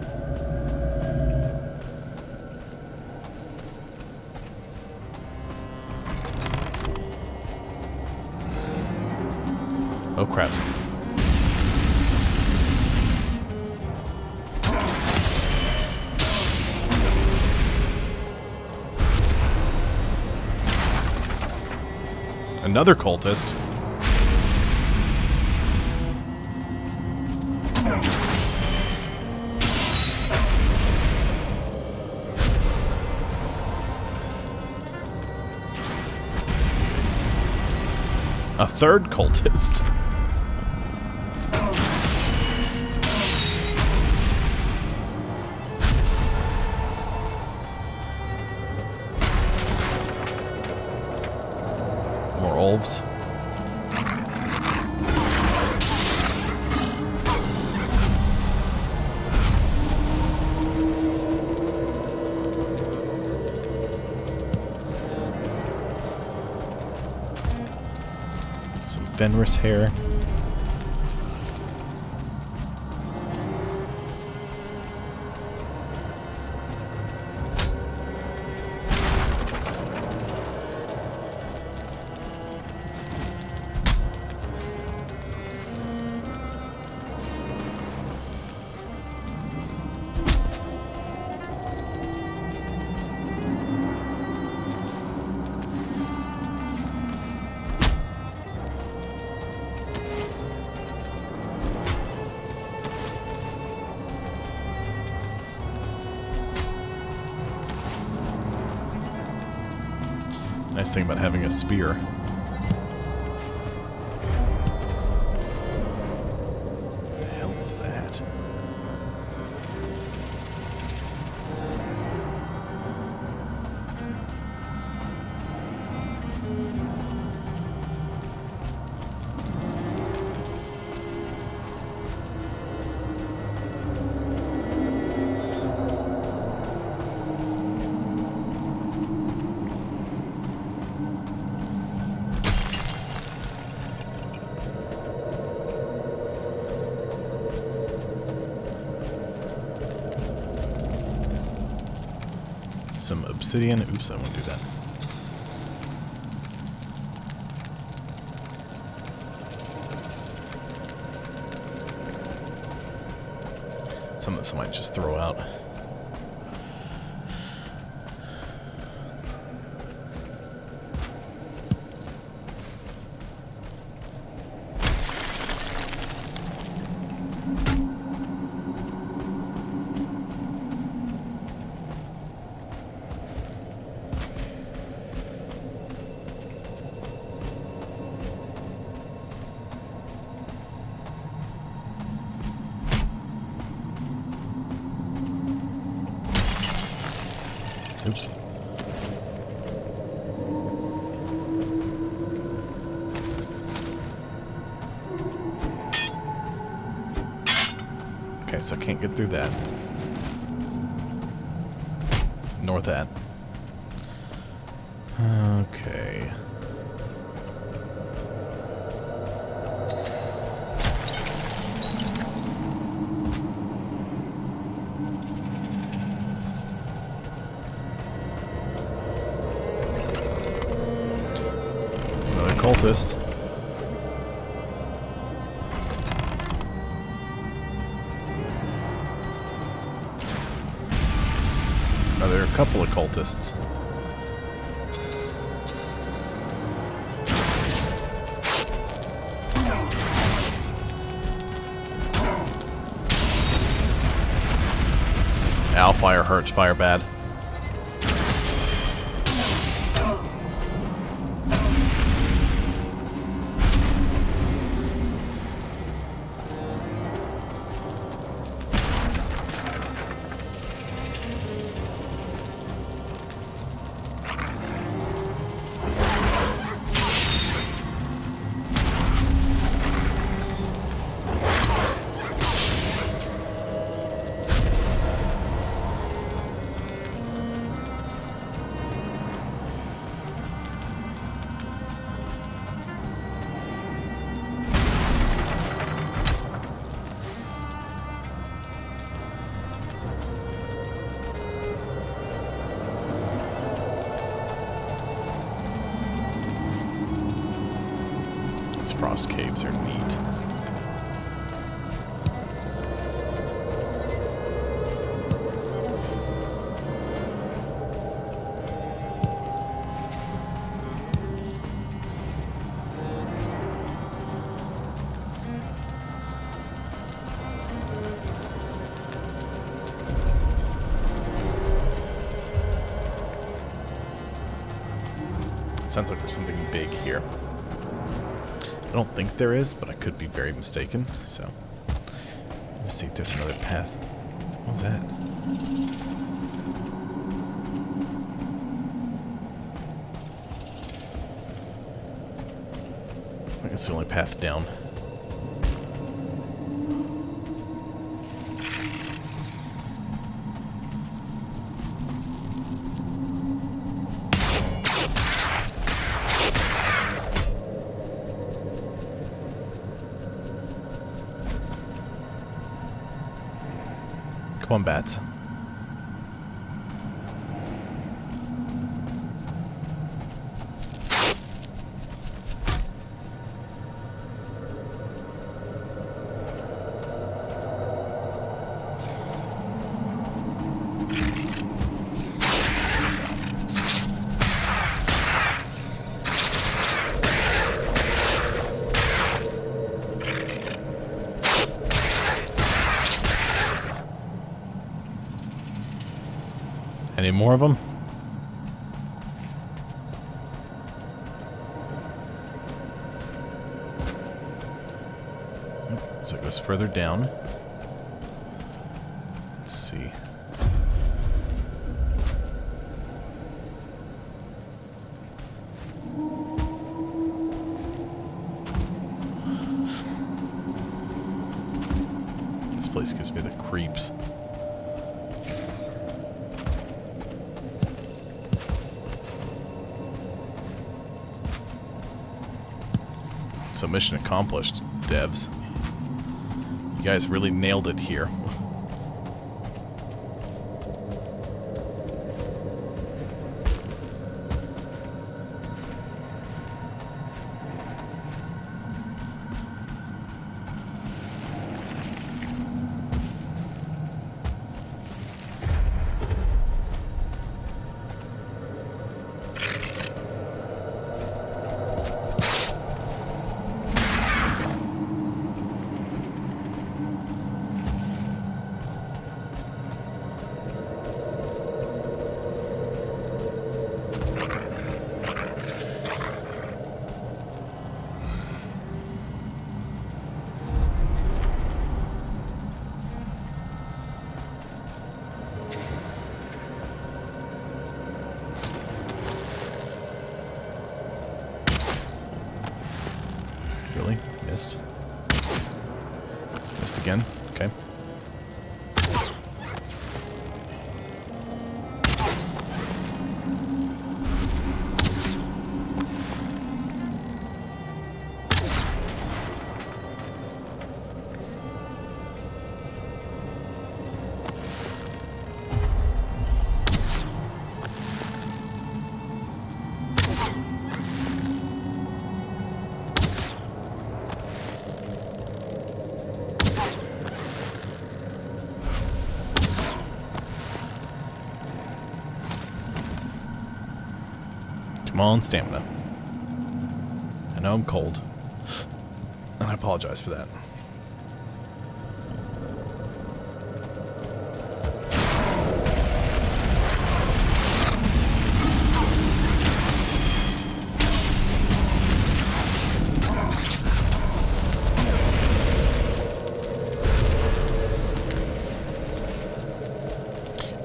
Oh crap. Another cultist. A third cultist. More wolves. Some Fenris hair. nice thing about having a spear. What the hell was that? Some obsidian. Oops, I won't do that. Something that somebody just throw out. Oops. Okay, so I can't get through that. Nor that. Okay. Cultist. Now there are a couple of cultists. Ow, fire hurts, fire bad. These frost caves are neat. Sounds like there's something big here. I don't think there is, but I could be very mistaken, so let's see if there's another path. What was that? I think it's the only path down. Come on, bats. Any more of them? So it goes further down. Let's see. This place gives me the creeps. So mission accomplished, devs. You guys really nailed it here. Really? Missed. Missed again. Okay. Come on, stamina. I know I'm cold. And I apologize for that.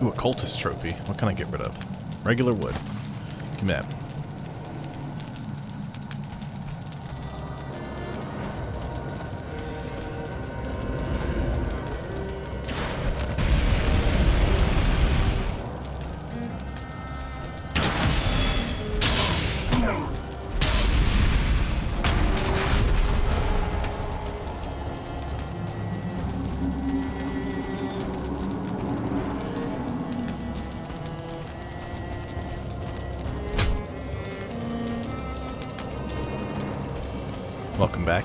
Ooh, a cultist trophy. What can I get rid of? Regular wood. Give me that. Welcome back.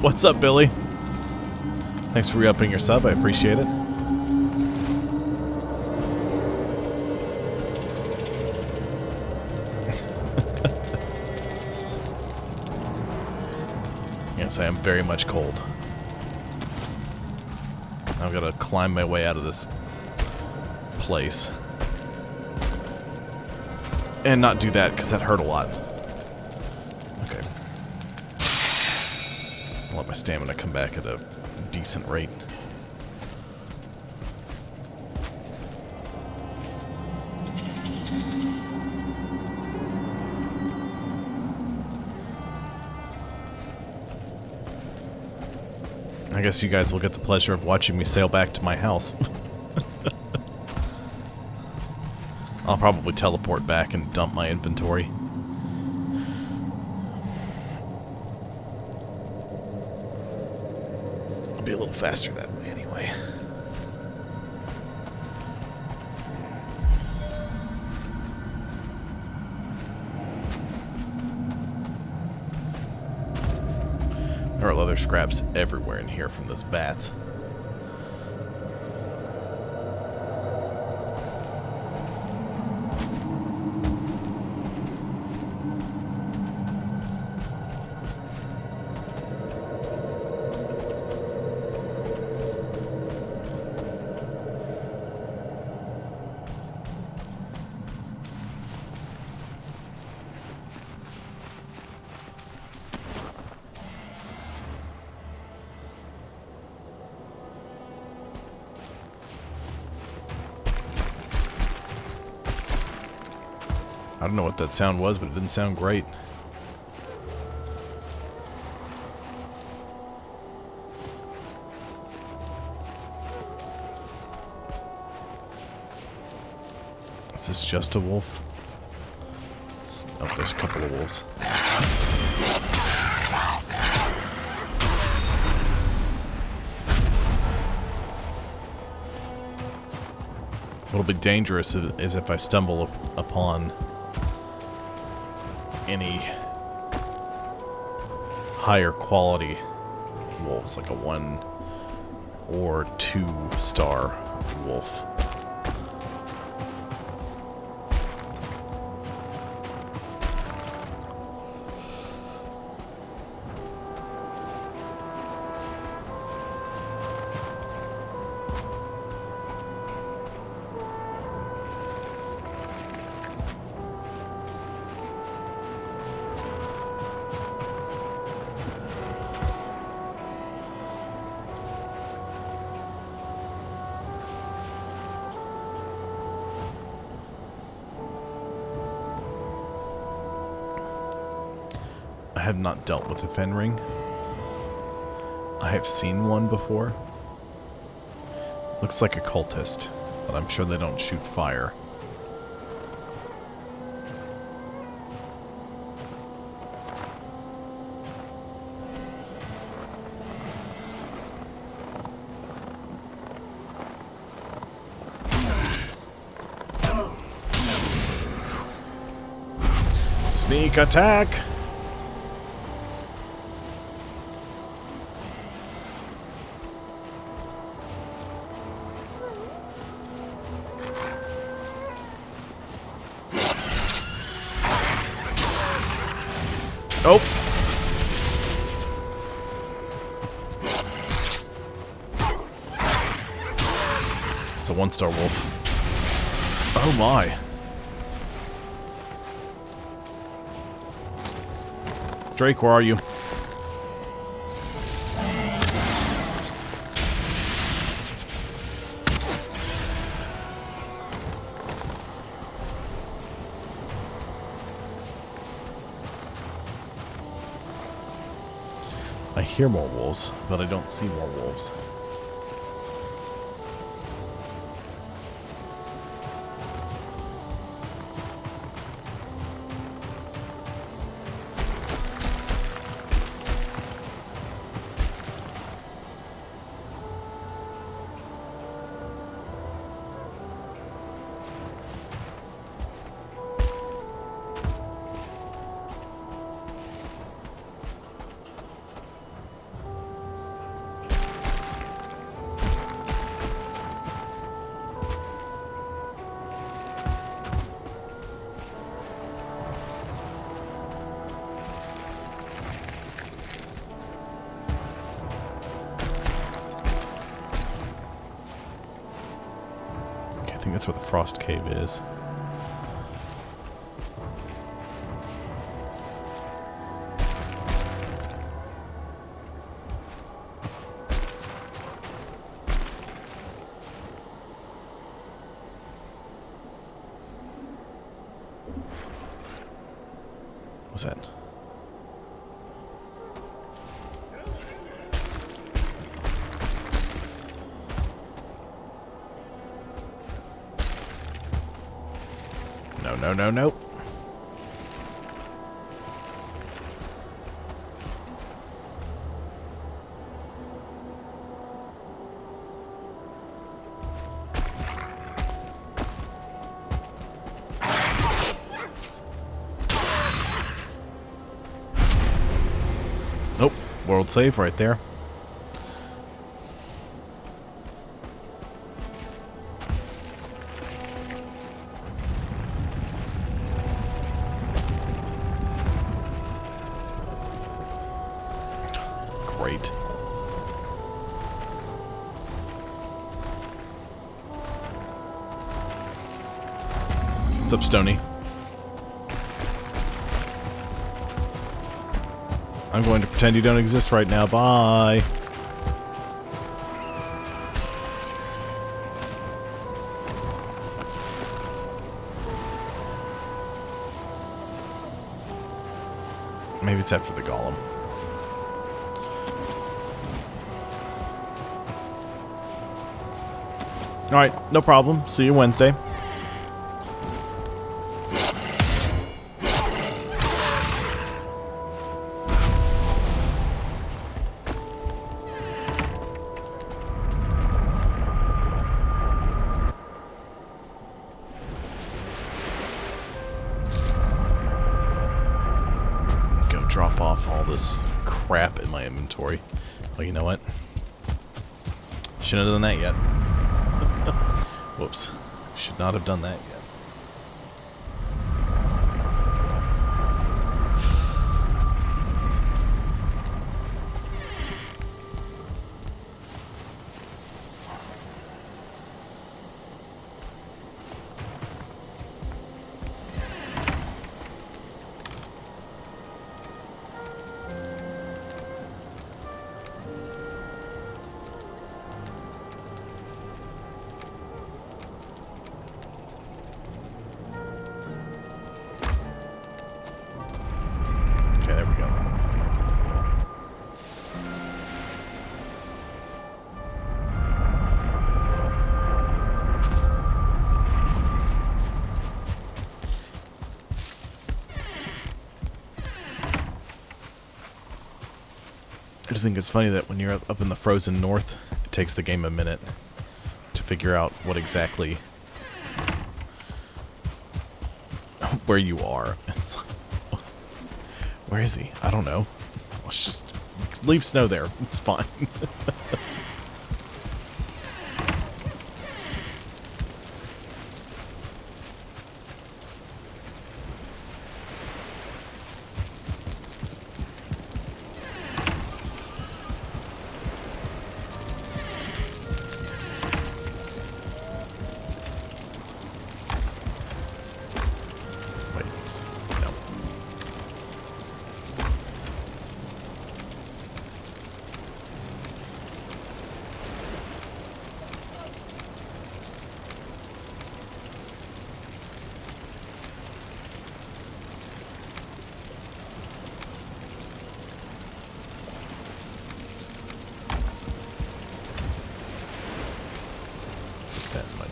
What's up, Billy? Thanks for re-upping your sub. I appreciate it. Yes, I am very much cold. I've got to climb my way out of this place. And not do that, because that hurt a lot. Okay. I'll let my stamina come back at a decent rate. I guess you guys will get the pleasure of watching me sail back to my house. I'll probably teleport back and dump my inventory. I'll be a little faster that way anyway. There are leather scraps everywhere in here from those bats. I don't know what that sound was, but it didn't sound great. Is this just a wolf? Oh, there's a couple of wolves. What'll be dangerous is if I stumble upon any higher quality wolves, like a 1 or 2 star wolf. I have not dealt with a Fenring. I have seen one before. Looks like a cultist, but I'm sure they don't shoot fire. Sneak attack! Oh! It's a 1-star wolf. Oh my! Drake, where are you? I hear more wolves, but I don't see more wolves. I think that's where the Frost Cave is. What's that? No, no, no, no. Nope. World save right there. Great. What's up, Stony? I'm going to pretend you don't exist right now. Bye. Maybe it's after the golem. Alright, no problem. See you Wednesday. Drop off all this crap in my inventory. Well, you know what? Shouldn't have done that yet. Whoops. Should not have done that yet. I just think it's funny that when you're up in the frozen north, it takes the game a minute to figure out what exactly where you are. It's like, where is he? I don't know. Let's just leave snow there. It's fine.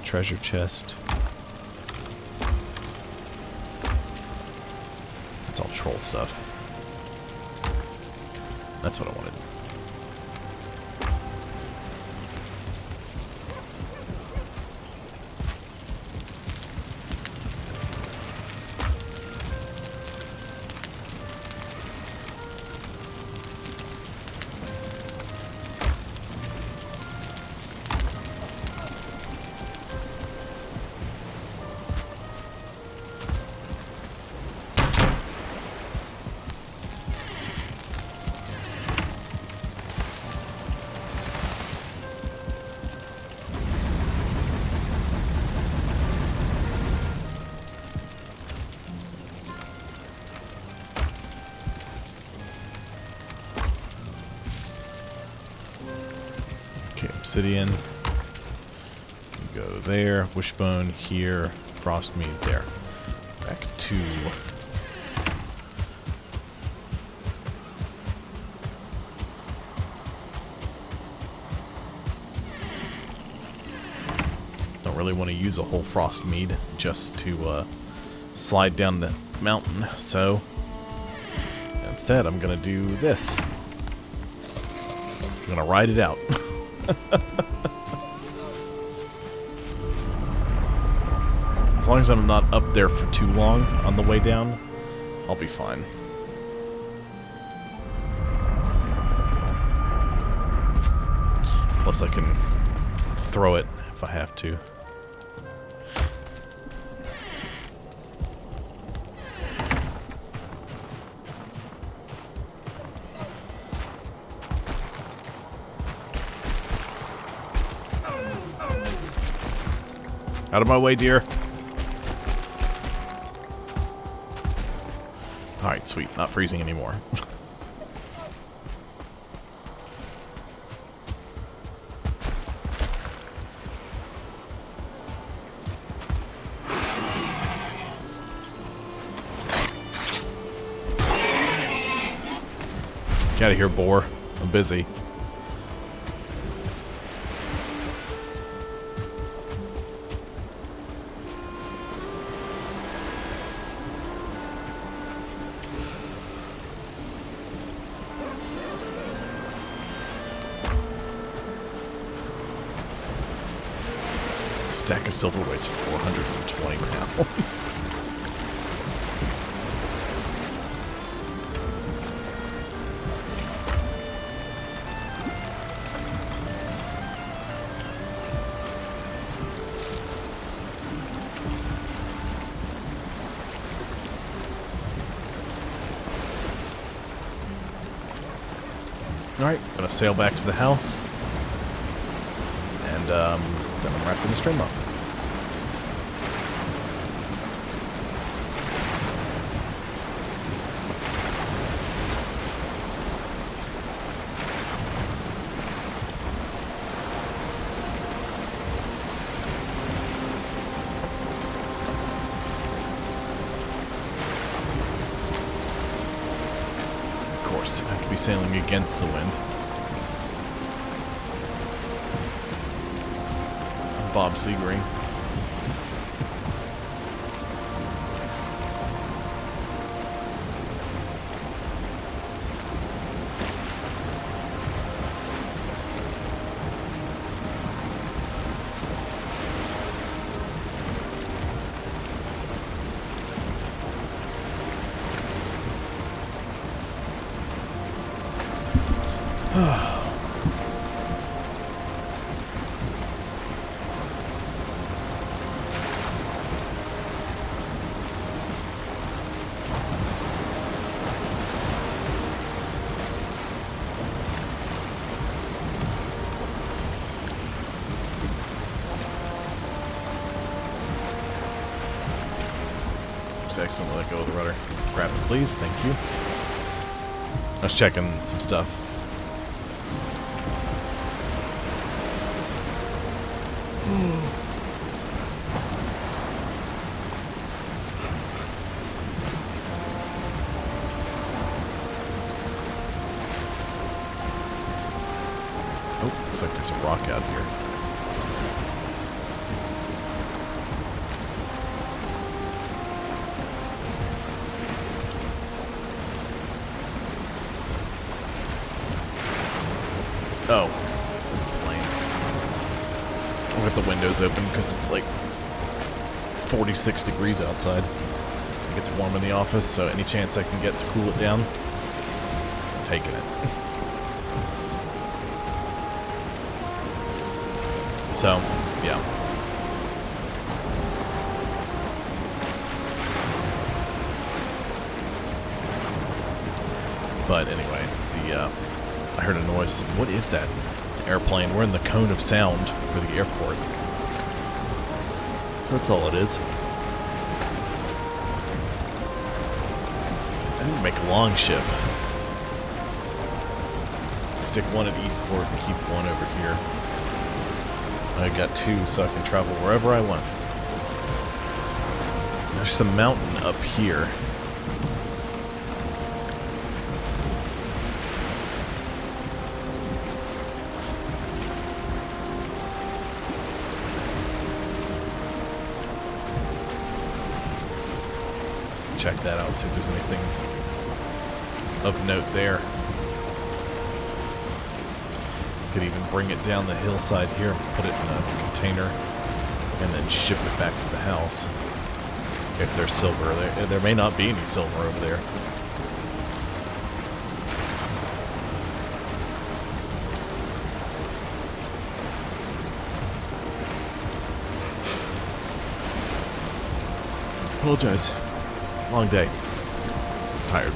Treasure chest. That's all troll stuff. That's what I wanted. Okay, obsidian. Go there. Wishbone here. Frostmead there. Back to... Don't really want to use a whole Frostmead just to slide down the mountain, so instead I'm going to do this. I'm going to ride it out. As long as I'm not up there for too long on the way down, I'll be fine. Unless I can throw it if I have to. Out of my way, dear. Alright, sweet. Not freezing anymore. Get out of here, boar. I'm busy. Stack of silver weighs 420 pounds. Alright, gonna sail back to the house. And, then I'm wrapping the stream up. Of course, I have to be sailing against the wind. Bob Seagreen. Excellent. Let go of the rudder. Grab it, please. Thank you. I was checking some stuff. Oh, looks like there's a rock out here. Oh, plane. I'll get the windows open because it's like 46 degrees outside. It gets warm in the office, so any chance I can get to cool it down, I'm taking it. So, yeah. But anyway, I heard a noise. What is that? An airplane. We're in the cone of sound for the airport. So that's all it is. I need to make a long ship. Stick one at Eastport and keep one over here. I got two so I can travel wherever I want. There's a mountain up here. Check that out, see if there's anything of note there. Could even bring it down the hillside here and put it in a container and then ship it back to the house. If there's silver there. There may not be any silver over there. apologize. Long day. Tired.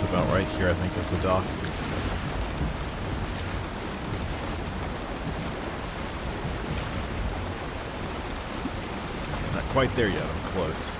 About right here, I think, is the dock. Not quite there yet, I'm close.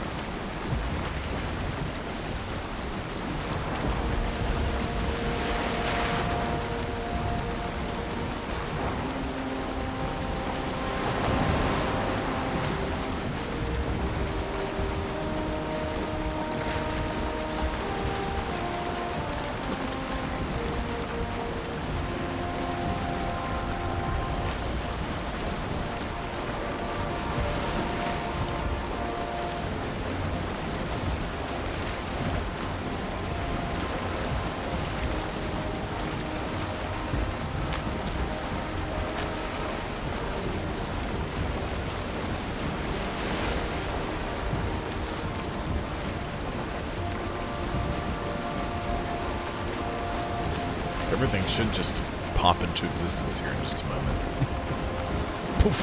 Everything should just pop into existence here in just a moment. Poof.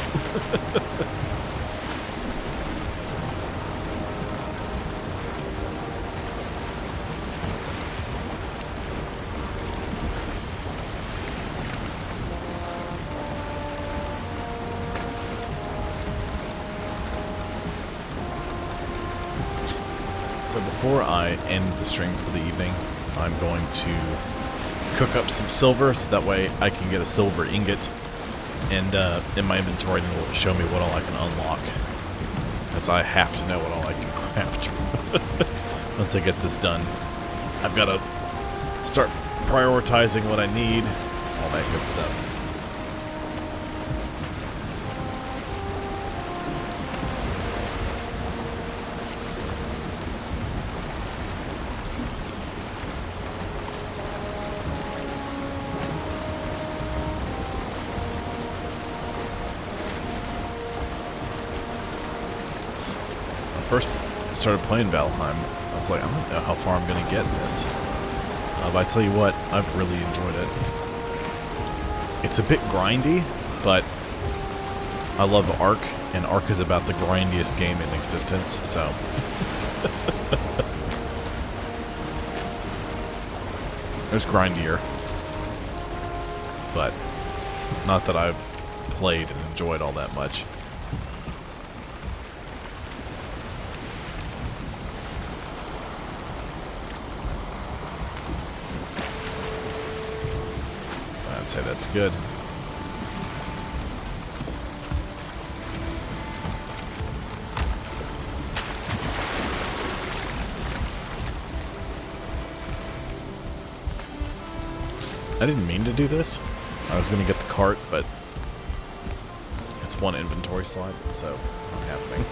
So before I end the stream for the evening, I'm going to cook up some silver so that way I can get a silver ingot, and in my inventory it will show me what all I can unlock, because I have to know what all I can craft once I get this done. I've got to start prioritizing what I need, all that good stuff. First started playing Valheim, I was like, I don't know how far I'm going to get in this. But I tell you what, I've really enjoyed it. It's a bit grindy, but I love Ark, and Ark is about the grindiest game in existence, so. There's grindier. But not that I've played and enjoyed all that much. I'd say that's good. I didn't mean to do this. I was going to get the cart, but it's one inventory slot, so not happening.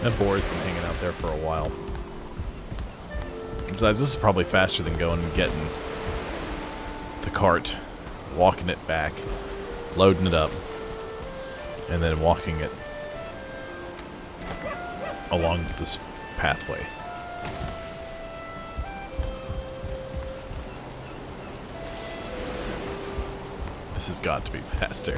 That boar's been hanging out there for a while. Besides, this is probably faster than going and getting the cart, walking it back, loading it up, and then walking it along this pathway. This has got to be faster.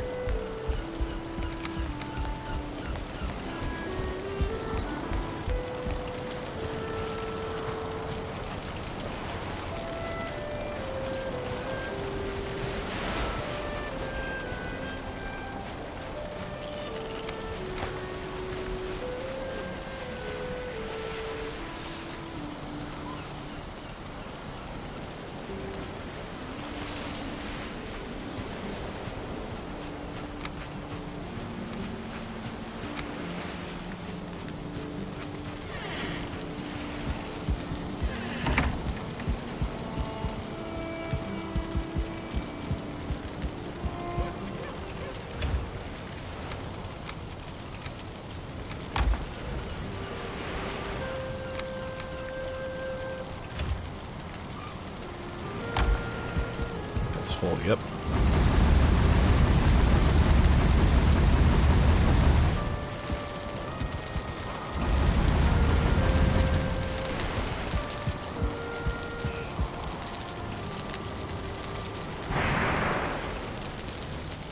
That's full, yep.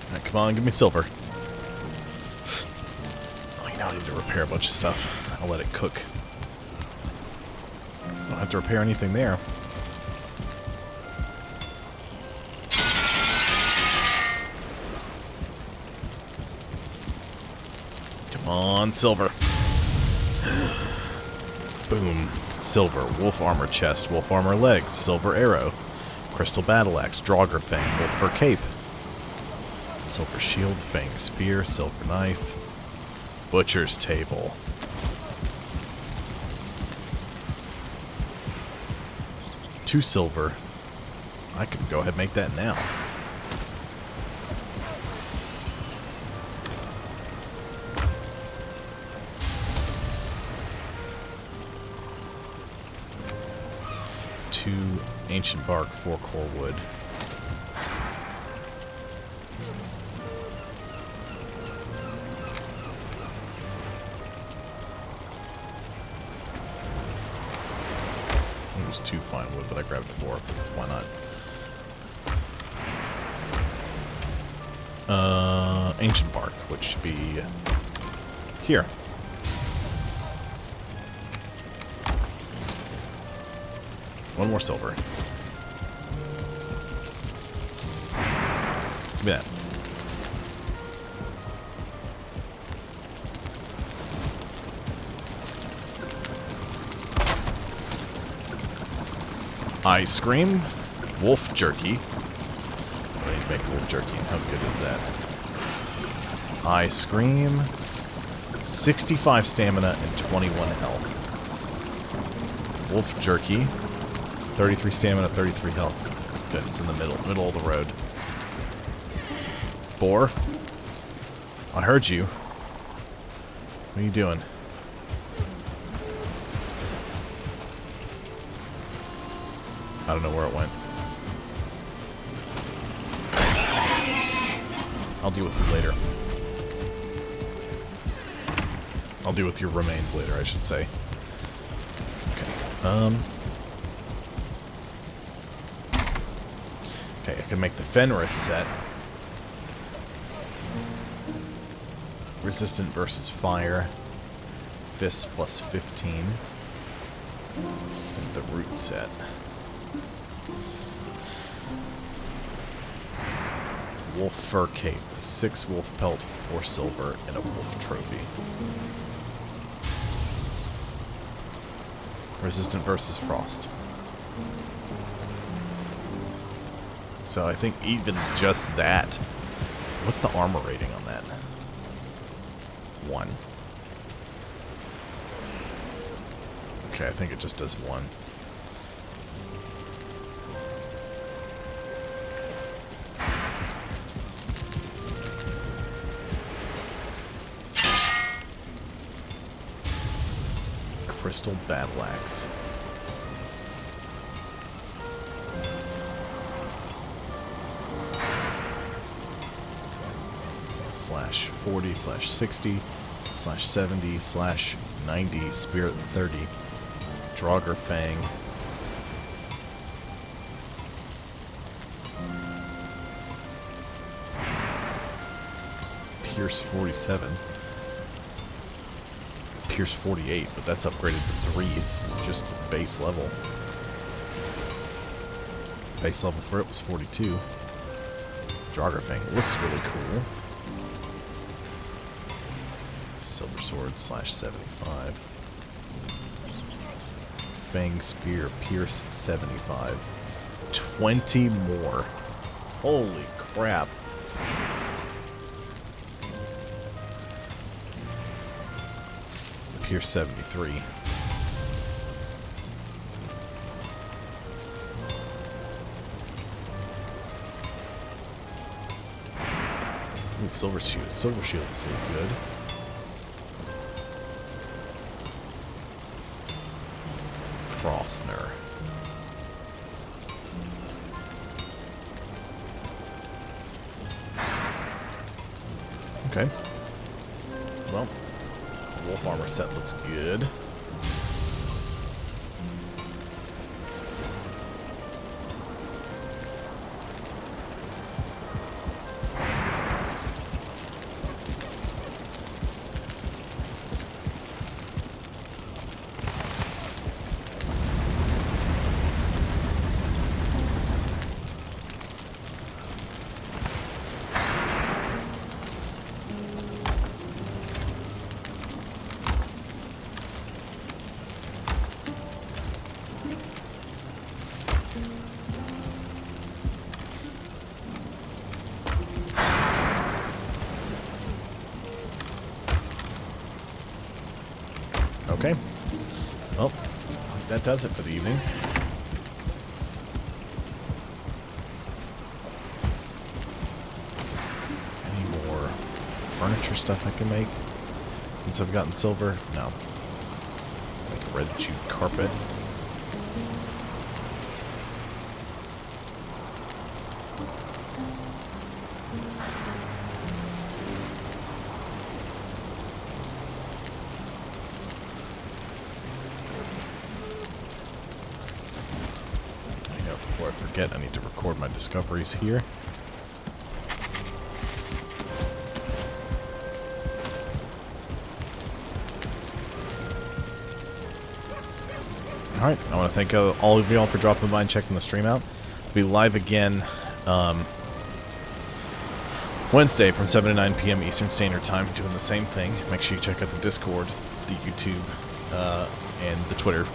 Alright, come on, give me silver. Oh, you know, I need to repair a bunch of stuff. I'll let it cook. Don't have to repair anything there. Come on, silver. Boom. Silver. Wolf armor chest. Wolf armor legs. Silver arrow. Crystal battle axe. Draugr fang. Wolf fur cape. Silver shield. Fang spear. Silver knife. Butcher's table. Two silver. I can go ahead and make that now. Two ancient bark, 4 core wood. It was 2 fine wood, but I grabbed 4. Why not? Ancient bark, which should be here. One more silver. Give me that. Ice cream. Wolf jerky. I need to make wolf jerky. How good is that? Ice cream. 65 stamina and 21 health. Wolf jerky. 33 stamina, 33 health. Good, it's in the middle of the road. Boar. I heard you. What are you doing? I don't know where it went. I'll deal with you later. I'll deal with your remains later, I should say. Okay. Okay, I can make the Fenris set. Resistant versus fire. Fist plus 15. And the root set. Wolf fur cape. 6 wolf pelt, 4 silver, and a wolf trophy. Resistant versus frost. So I think even just that. What's the armor rating on that? 1. Okay, I think it just does 1. Crystal battle axe. /40/60 /70/90 spirit 30 Draugr fang. Pierce 47. Pierce 48, but that's upgraded to 3. This is just base level. Base level for it was 42. Geography looks really cool. Silver sword /75. Fang spear Pierce 75. 20 more. Holy crap. Pierce 73. Ooh, silver shield. Silver shield is so good. Frostner. Okay. Well, wolf armor set looks good. Okay. Well, that does it for the evening. Any more furniture stuff I can make? Since I've gotten silver? No. Like a red jute carpet. Before I forget, I need to record my discoveries here. Alright, I want to thank all of y'all for dropping by and checking the stream out. I'll be live again Wednesday from 7 to 9 p.m. Eastern Standard Time, doing the same thing. Make sure you check out the Discord, the YouTube, and the Twitter.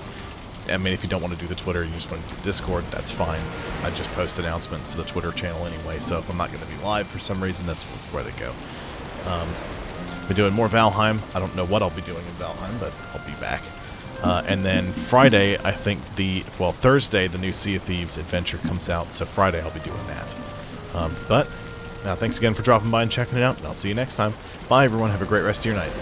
I mean, if you don't want to do the Twitter, you just want to do Discord, that's fine. I just post announcements to the Twitter channel anyway, so if I'm not going to be live for some reason, that's where they go. We're doing more Valheim. I don't know what I'll be doing in Valheim, but I'll be back. And then Friday, I think Thursday, the new Sea of Thieves adventure comes out, so Friday I'll be doing that. But thanks again for dropping by and checking it out, and I'll see you next time. Bye, everyone. Have a great rest of your night.